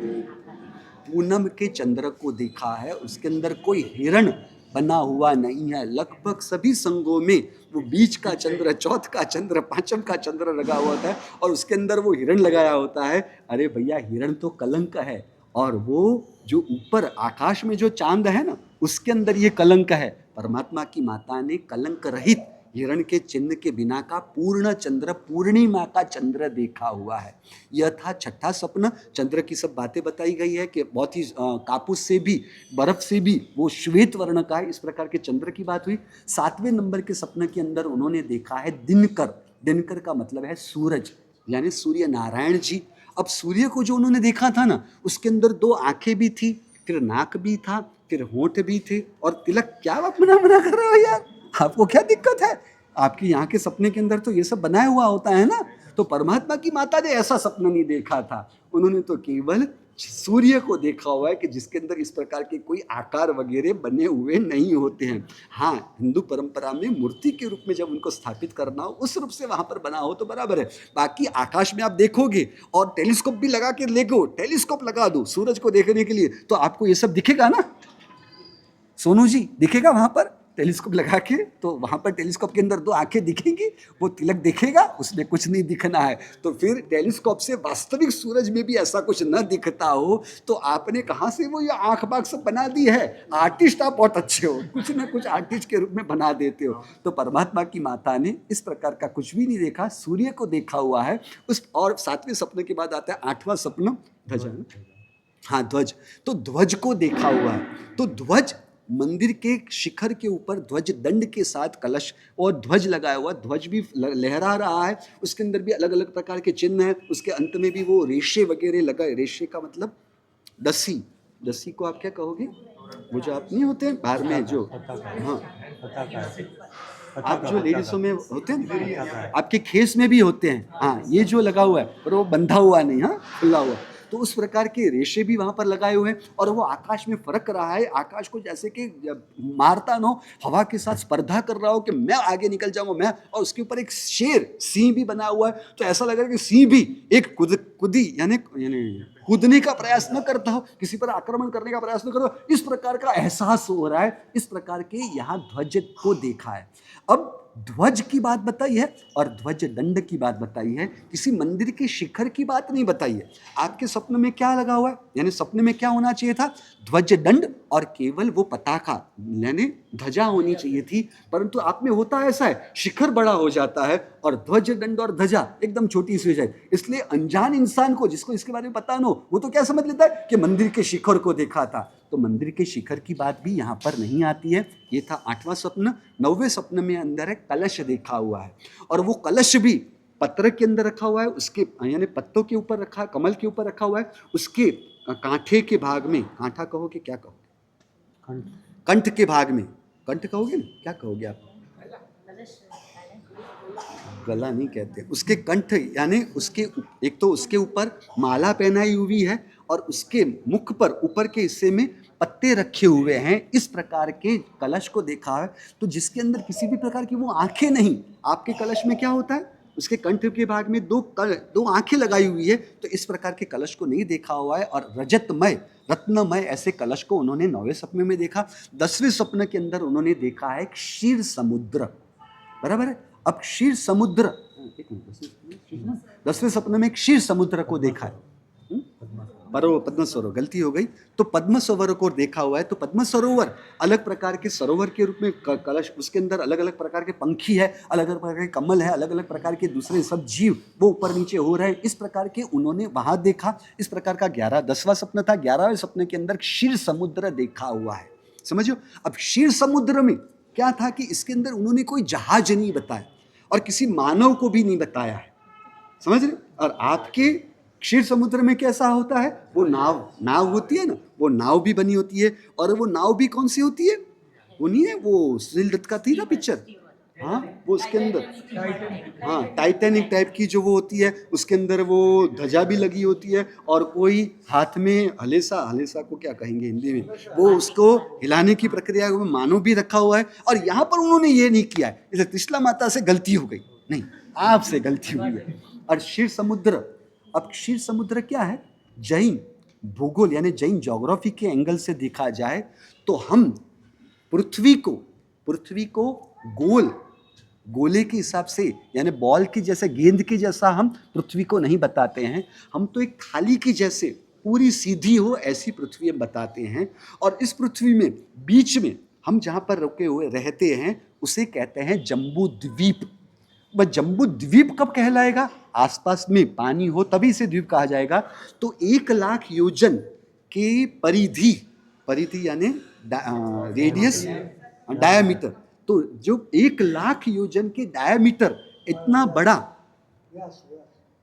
पूनम के चंद्र को देखा है, उसके अंदर कोई हिरण बना हुआ नहीं है। लगभग सभी संघों में वो बीच का चंद्र, चौथ का चंद्र, पांचम का चंद्र लगा हुआ होता है, और उसके अंदर वो हिरण लगाया होता है। अरे भैया, हिरण तो कलंक है, और वो जो ऊपर आकाश में जो चांद है ना, उसके अंदर ये कलंक है। परमात्मा की माता ने कलंक रहित हिरण के चिन्ह के बिना का पूर्ण चंद्र, पूर्णिमा का चंद्र देखा हुआ है। यह था 6ठा सपना। चंद्र की सब बातें बताई गई है कि बहुत ही कापूस से भी, बर्फ से भी वो श्वेत वर्ण का है, इस प्रकार के चंद्र की बात हुई। 7वें नंबर के सपने के अंदर उन्होंने देखा है दिनकर। दिनकर का मतलब है सूरज, यानी सूर्य नारायण जी। अब सूर्य को जो उन्होंने देखा था ना, उसके अंदर 2 आंखें भी थी, फिर नाक भी था, फिर होंठ भी थे, और तिलक। क्या आप मना कर रहे हो यार? आपको क्या दिक्कत है? आपकी यहाँ के सपने के अंदर तो ये सब बनाया हुआ होता है ना। तो परमात्मा की माता ने ऐसा सपना नहीं देखा था, उन्होंने तो केवल सूर्य को देखा हुआ है कि जिसके अंदर इस प्रकार के कोई आकार वगैरह बने हुए नहीं होते हैं। हाँ, हिंदू परंपरा में मूर्ति के रूप में जब उनको स्थापित करना हो, उस रूप से वहां पर बना हो तो बराबर है। बाकी आकाश में आप देखोगे, और टेलीस्कोप भी लगा के लेगो, टेलीस्कोप लगा दो सूरज को देखने के लिए, तो आपको ये सब दिखेगा ना? सोनू जी, दिखेगा वहां पर? टेलीस्कोप लगा के, तो वहाँ पर टेलीस्कोप के अंदर 2 आंखें दिखेंगी, वो तिलक दिखेगा, उसमें कुछ नहीं दिखना है। तो फिर टेलीस्कोप से वास्तविक सूरज में भी ऐसा कुछ न दिखता हो तो आपने कहाँ से वो ये आँख बाग सब बना दी है? आर्टिस्ट आप बहुत अच्छे हो, कुछ ना कुछ आर्टिस्ट के रूप में बना देते हो। तो परमात्मा की माता ने इस प्रकार का कुछ भी नहीं देखा, सूर्य को देखा हुआ है। उस और 7वें सपने के बाद आता है 8वां सपना, ध्वजा, हाँ ध्वज। तो ध्वज को देखा हुआ है। तो ध्वज मंदिर के शिखर के ऊपर ध्वज दंड के साथ कलश और ध्वज लगाया हुआ, ध्वज भी लहरा रहा है, उसके अंदर भी अलग अलग प्रकार के चिन्ह हैं, उसके अंत में भी वो रेशे वगैरह लगा। रेशे का मतलब दसी, दसी को आप क्या कहोगे? वो जो आप नहीं होते हैं बाहर में जो, हाँ आप जो लेडीजों में होते हैं, आपके खेस में भी होते हैं, हाँ ये जो लगा हुआ है पर वो बंधा हुआ नहीं, हाँ खुला हुआ। तो उस प्रकार के रेशे भी वहां पर लगाए हुए हैं और वो आकाश में फरक रहा है, आकाश को जैसे कि मारता न हो, हवा के साथ स्पर्धा कर रहा हो कि मैं आगे निकल जाऊंगा मैं। और उसके ऊपर एक शेर सिंह भी बना हुआ है, तो ऐसा लग रहा है कि सिंह भी एक कुदी यानी कूदने का प्रयास न करता हो, किसी पर आक्रमण करने का प्रयास न करो, इस प्रकार का एहसास हो रहा है। इस प्रकार के यहाँ ध्वज को देखा है। अब ध्वज की बात बताई है और ध्वज दंड की बात बताई है, किसी मंदिर के शिखर की बात नहीं बताई है। आपके सपने में क्या लगा हुआ है, यानी सपने में क्या होना चाहिए था? ध्वज दंड और केवल वो पताका यानी ध्वजा होनी चाहिए थी, परंतु आप में होता ऐसा है, शिखर बड़ा हो जाता है और ध्वज दंड और ध्वजा एकदम छोटी सी हो जाए। इसलिए अनजान इंसान को, जिसको इसके बारे में पता न हो, वो तो क्या समझ लेता है कि मंदिर के शिखर को देखा था। तो मंदिर के शिखर की बात भी यहाँ पर नहीं आती है। ये था 8वां स्वप्न। 9वें स्वप्न में अंदर एक कलश देखा हुआ है और वो कलश भी पत्र के अंदर रखा हुआ है, उसके यानी पत्तों के ऊपर रखा, कमल के ऊपर रखा हुआ है। उसके कांठे के भाग में, कांठा कहोगे क्या कहोगे? कंठ के भाग में, कंठ कहोगे ना, क्या कहोगे आप? गला नहीं कहते, उसके कंठ यानी उसके एक तो उसके ऊपर माला पहनाई हुई है और उसके मुख पर ऊपर के हिस्से में पत्ते रखे हुए हैं। इस प्रकार के कलश को देखा है, तो जिसके अंदर किसी भी प्रकार की वो आंखें नहीं। आपके कलश में क्या होता है? उसके कंठ के भाग में दो आंखें लगाई हुई है। तो इस प्रकार के कलश को नहीं देखा हुआ है और रजतमय रत्नमय ऐसे कलश को उन्होंने 9वें सपने में देखा। 10वें सपने के अंदर उन्होंने देखा है क्षीर समुद्र, बराबर है। अब क्षीर समुद्र, 10वें सपने में क्षीर समुद्र को देखा है, पर वो पद्म सरोवर, गलती हो गई। तो पद्म सरोवर को देखा हुआ है। तो पद्म सरोवर अलग प्रकार के सरोवर के रूप में कलश, उसके अंदर अलग अलग प्रकार के पंखी है, अलग अलग प्रकार के कमल है, अलग अलग प्रकार के दूसरे सब जीव वो ऊपर नीचे हो रहे हैं। इस प्रकार के उन्होंने वहां देखा। इस प्रकार का 10वां सपना था। 11वें सपने के अंदर क्षीर समुद्र देखा हुआ है, समझो। अब क्षीर समुद्र में क्या था कि इसके अंदर उन्होंने कोई जहाज नहीं बताया और किसी मानव को भी नहीं बताया है, समझ रहे। और आपके क्षीर समुद्र में कैसा होता है? वो नाव होती है ना, वो नाव भी बनी होती है। और वो नाव भी कौन सी होती है? वो नहीं है वो सुनील दत्त का थी ना पिक्चर, हाँ वो उसके अंदर, हाँ टाइटैनिक टाइप की जो वो होती है, उसके अंदर वो ध्वजा भी लगी होती है और कोई हाथ में हलेसा को क्या कहेंगे हिंदी में, वो उसको हिलाने की प्रक्रिया में मानव भी रखा हुआ है। और यहाँ पर उन्होंने ये नहीं किया है, इसलिए त्रिशला माता से गलती हो गई, नहीं आपसे गलती हुई है। और क्षीर समुद्र, अब क्षीर समुद्र क्या है? जैन भूगोल यानी जैन ज्योग्राफी के एंगल से देखा जाए तो हम पृथ्वी को गोले के हिसाब से यानी बॉल की जैसे, गेंद की जैसा हम पृथ्वी को नहीं बताते हैं। हम तो एक थाली की जैसे पूरी सीधी हो ऐसी पृथ्वी हम बताते हैं। और इस पृथ्वी में बीच में हम जहाँ पर रुके हुए रहते हैं उसे कहते हैं जम्बू द्वीप। वह जम्बू द्वीप कब कहलाएगा? आसपास में पानी हो तभी इसे द्वीप कहा जाएगा। तो 1 लाख योजन के परिधि यानी रेडियस, डायामीटर, तो जो 1 लाख योजन के डायामीटर इतना बड़ा,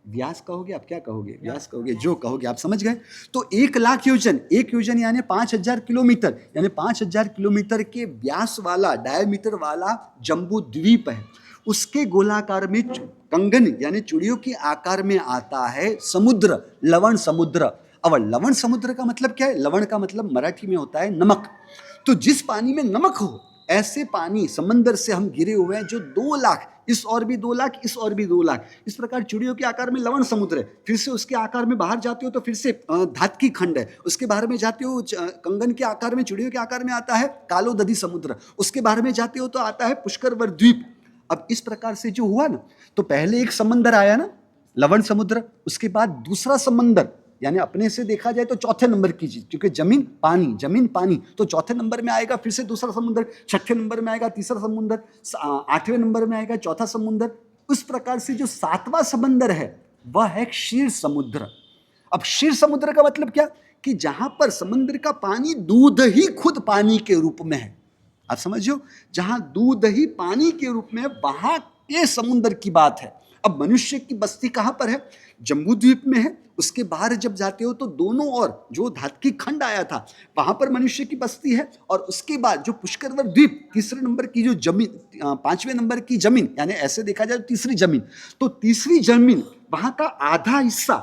व्यास कहोगे आप, क्या कहोगे? व्यास कहोगे, जो कहोगे आप समझ गए। तो 1 लाख योजन, 1 योजन यानी 5000 किलोमीटर, यानी 5000 किलोमीटर के व्यास वाला, डायामीटर वाला जम्बू द्वीप है। उसके गोलाकार में कंगन यानी चूड़ियों के आकार में आता है समुद्र, लवण समुद्र। अब लवण समुद्र का मतलब क्या है? लवण का मतलब मराठी में होता है नमक। तो जिस पानी में नमक हो ऐसे पानी समंदर से हम गिरे हुए हैं जो 2 लाख, इस और भी 2 लाख, इस और भी 2 लाख, इस प्रकार चिड़ियों के आकार में लवण समुद्र है। फिर से उसके आकार में बाहर जाते हो तो फिर से धातकी खंड है। उसके बाहर में जाते हो कंगन के आकार में, चिड़ियों के आकार में आता है कालो दधी समुद्र। उसके बाहर में जाते हो तो आता है पुष्करवर द्वीप। अब इस प्रकार से जो हुआ ना, तो पहले एक समंदर आया ना, लवण समुद्र, उसके बाद दूसरा समंदर, यानी अपने से देखा जाए तो चौथे नंबर की चीज, क्योंकि जमीन पानी, तो चौथे नंबर में आएगा फिर से दूसरा समुद्र, छठे नंबर में आएगा तीसरा समुद्र, 8वें नंबर में आएगा चौथा समुद्र। उस प्रकार से जो 7वां समंदर है वह है क्षीर समुद्र। अब क्षीर समुद्र का मतलब क्या, कि जहां पर समुद्र का पानी दूध ही खुद पानी के रूप में है। आप समझो, जहां दूध ही पानी के रूप में, वहां के समुद्र की बात है। अब मनुष्य की बस्ती कहां पर है, जम्बू द्वीप में है। उसके बाहर जब जाते हो तो दोनों ओर जो धातकी खंड आया था वहां पर मनुष्य की बस्ती है। और उसके बाद जो पुष्करवर द्वीप, तीसरे नंबर की जो जमीन, 5वें नंबर की जमीन, यानी ऐसे देखा जाए तो तीसरी जमीन, तो तीसरी जमीन वहां का आधा हिस्सा,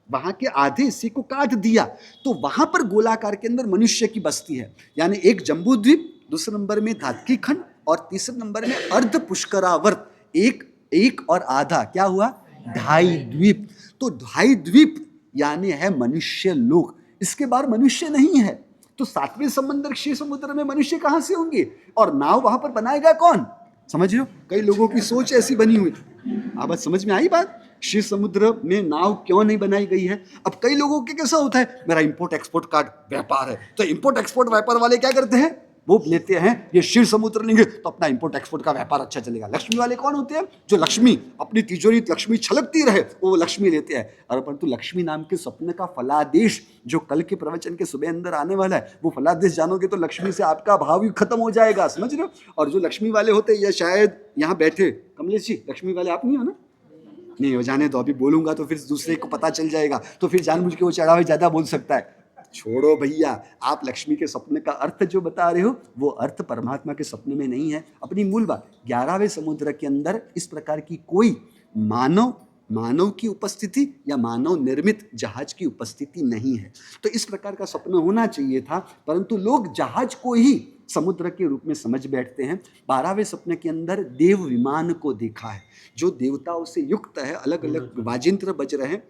वहां के आधे हिस्से को काट दिया तो वहां पर गोलाकार के अंदर मनुष्य की बस्ती है। यानी एक जम्बू द्वीप, दूसरे नंबर में धातकी खंड, और तीसरे नंबर में अर्ध पुष्करावर्त, एक और आधा, क्या हुआ, 2.5 द्वीप। तो 2.5 द्वीप यानी है मनुष्य लोक। इसके बाद मनुष्य नहीं है, तो 7वें समंदर क्षीर समुद्र में मनुष्य कहां से होंगे, और नाव वहां पर बनाएगा कौन। समझ रहे हो, कई लोगों की सोच ऐसी बनी हुई। आप बात समझ में आई बात, क्षीर समुद्र में नाव क्यों नहीं बनाई गई है। अब कई लोगों के कैसा होता है, मेरा इंपोर्ट एक्सपोर्ट का व्यापार है, तो इंपोर्ट एक्सपोर्ट व्यापार वाले क्या करते हैं, वो लेते हैं ये क्षीर समुद्र लेंगे तो अपना इंपोर्ट एक्सपोर्ट का व्यापार अच्छा चलेगा। लक्ष्मी वाले कौन होते हैं, जो लक्ष्मी, अपनी तिजोरी लक्ष्मी छलकती रहे वो लक्ष्मी लेते हैं। और परंतु लक्ष्मी नाम के स्वप्न का फलादेश जो कल के प्रवचन के सुबह अंदर आने वाला है, वो फलादेश जानोगे तो लक्ष्मी से आपका भाव ही खत्म हो जाएगा। समझ रहे हो। और जो लक्ष्मी वाले होते हैं, या शायद यहाँ बैठे कमलेश जी लक्ष्मी वाले आप नहीं हो ना, नहीं हो, जाने दो, अभी बोलूंगा तो फिर दूसरे को पता चल जाएगा, तो फिर जानबूझ के वो चढ़ावे ज्यादा बोल सकता है। छोड़ो भैया, आप लक्ष्मी के सपने का अर्थ जो बता रहे हो वो अर्थ परमात्मा के सपने में नहीं है। अपनी मूल बात, 11वें समुद्र के अंदर इस प्रकार की कोई मानव की उपस्थिति या मानव निर्मित जहाज की उपस्थिति नहीं है। तो इस प्रकार का स्वप्न होना चाहिए था, परंतु लोग जहाज को ही समुद्र के रूप में समझ बैठते हैं। 12वें सपने के अंदर देव विमान को देखा है जो देवताओं से युक्त है, अलग अलग वाजिंत्र बज रहे हैं।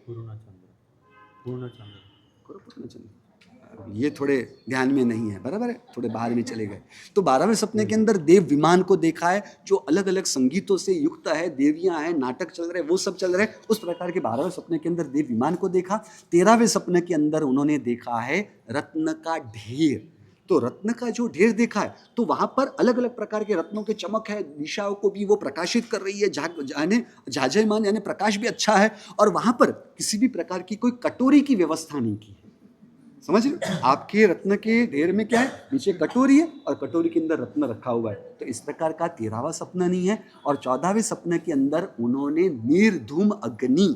ये थोड़े ध्यान में नहीं है, बराबर है, थोड़े बाहर में चले गए। तो 12वें सपने के अंदर देव विमान को देखा है जो अलग अलग संगीतों से युक्त है, देवियां हैं, नाटक चल रहे, वो सब चल रहे। उस प्रकार के 12वें सपने के अंदर देव विमान को देखा। 13वें सपने के अंदर उन्होंने देखा है रत्न का ढेर। तो रत्न का जो ढेर देखा है तो वहां पर अलग अलग प्रकार के रत्नों के चमक है, दिशाओं को भी वो प्रकाशित कर रही है, झाजयमान यानी प्रकाश भी अच्छा है। और वहां पर किसी भी प्रकार की कोई कटोरी की व्यवस्था नहीं की है। समझ रहे, आपके रत्न के ढेर में क्या है, नीचे कटोरी है और कटोरी के अंदर रत्न रखा हुआ है। तो इस प्रकार का 13वां सपना नहीं है। और 14वें सपने के अंदर उन्होंने निर्धूम अग्नि,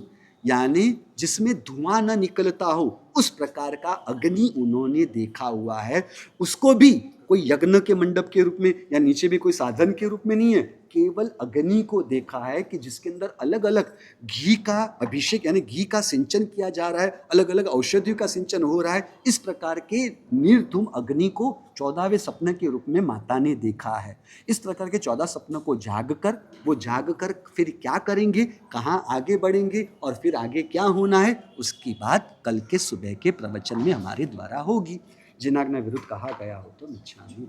यानी जिसमें धुआं न निकलता हो, उस प्रकार का अग्नि उन्होंने देखा हुआ है। उसको भी कोई यज्ञ के मंडप के रूप में या नीचे भी कोई साधन के रूप में नहीं है, केवल अग्नि को देखा है कि जिसके अंदर अलग अलग घी का अभिषेक यानी घी का सिंचन किया जा रहा है, अलग अलग औषधियों का सिंचन हो रहा है। इस प्रकार के निर्धूम अग्नि को 14वें सपने के रूप में माता ने देखा है। इस प्रकार के 14 सपनों को जाग कर फिर क्या करेंगे, कहाँ आगे बढ़ेंगे और फिर आगे क्या होना है, उसकी बात कल के सुबह के प्रवचन में हमारे द्वारा होगी। जिनाज्ञा विरुद्ध कहा गया हो तो मिच्छामि।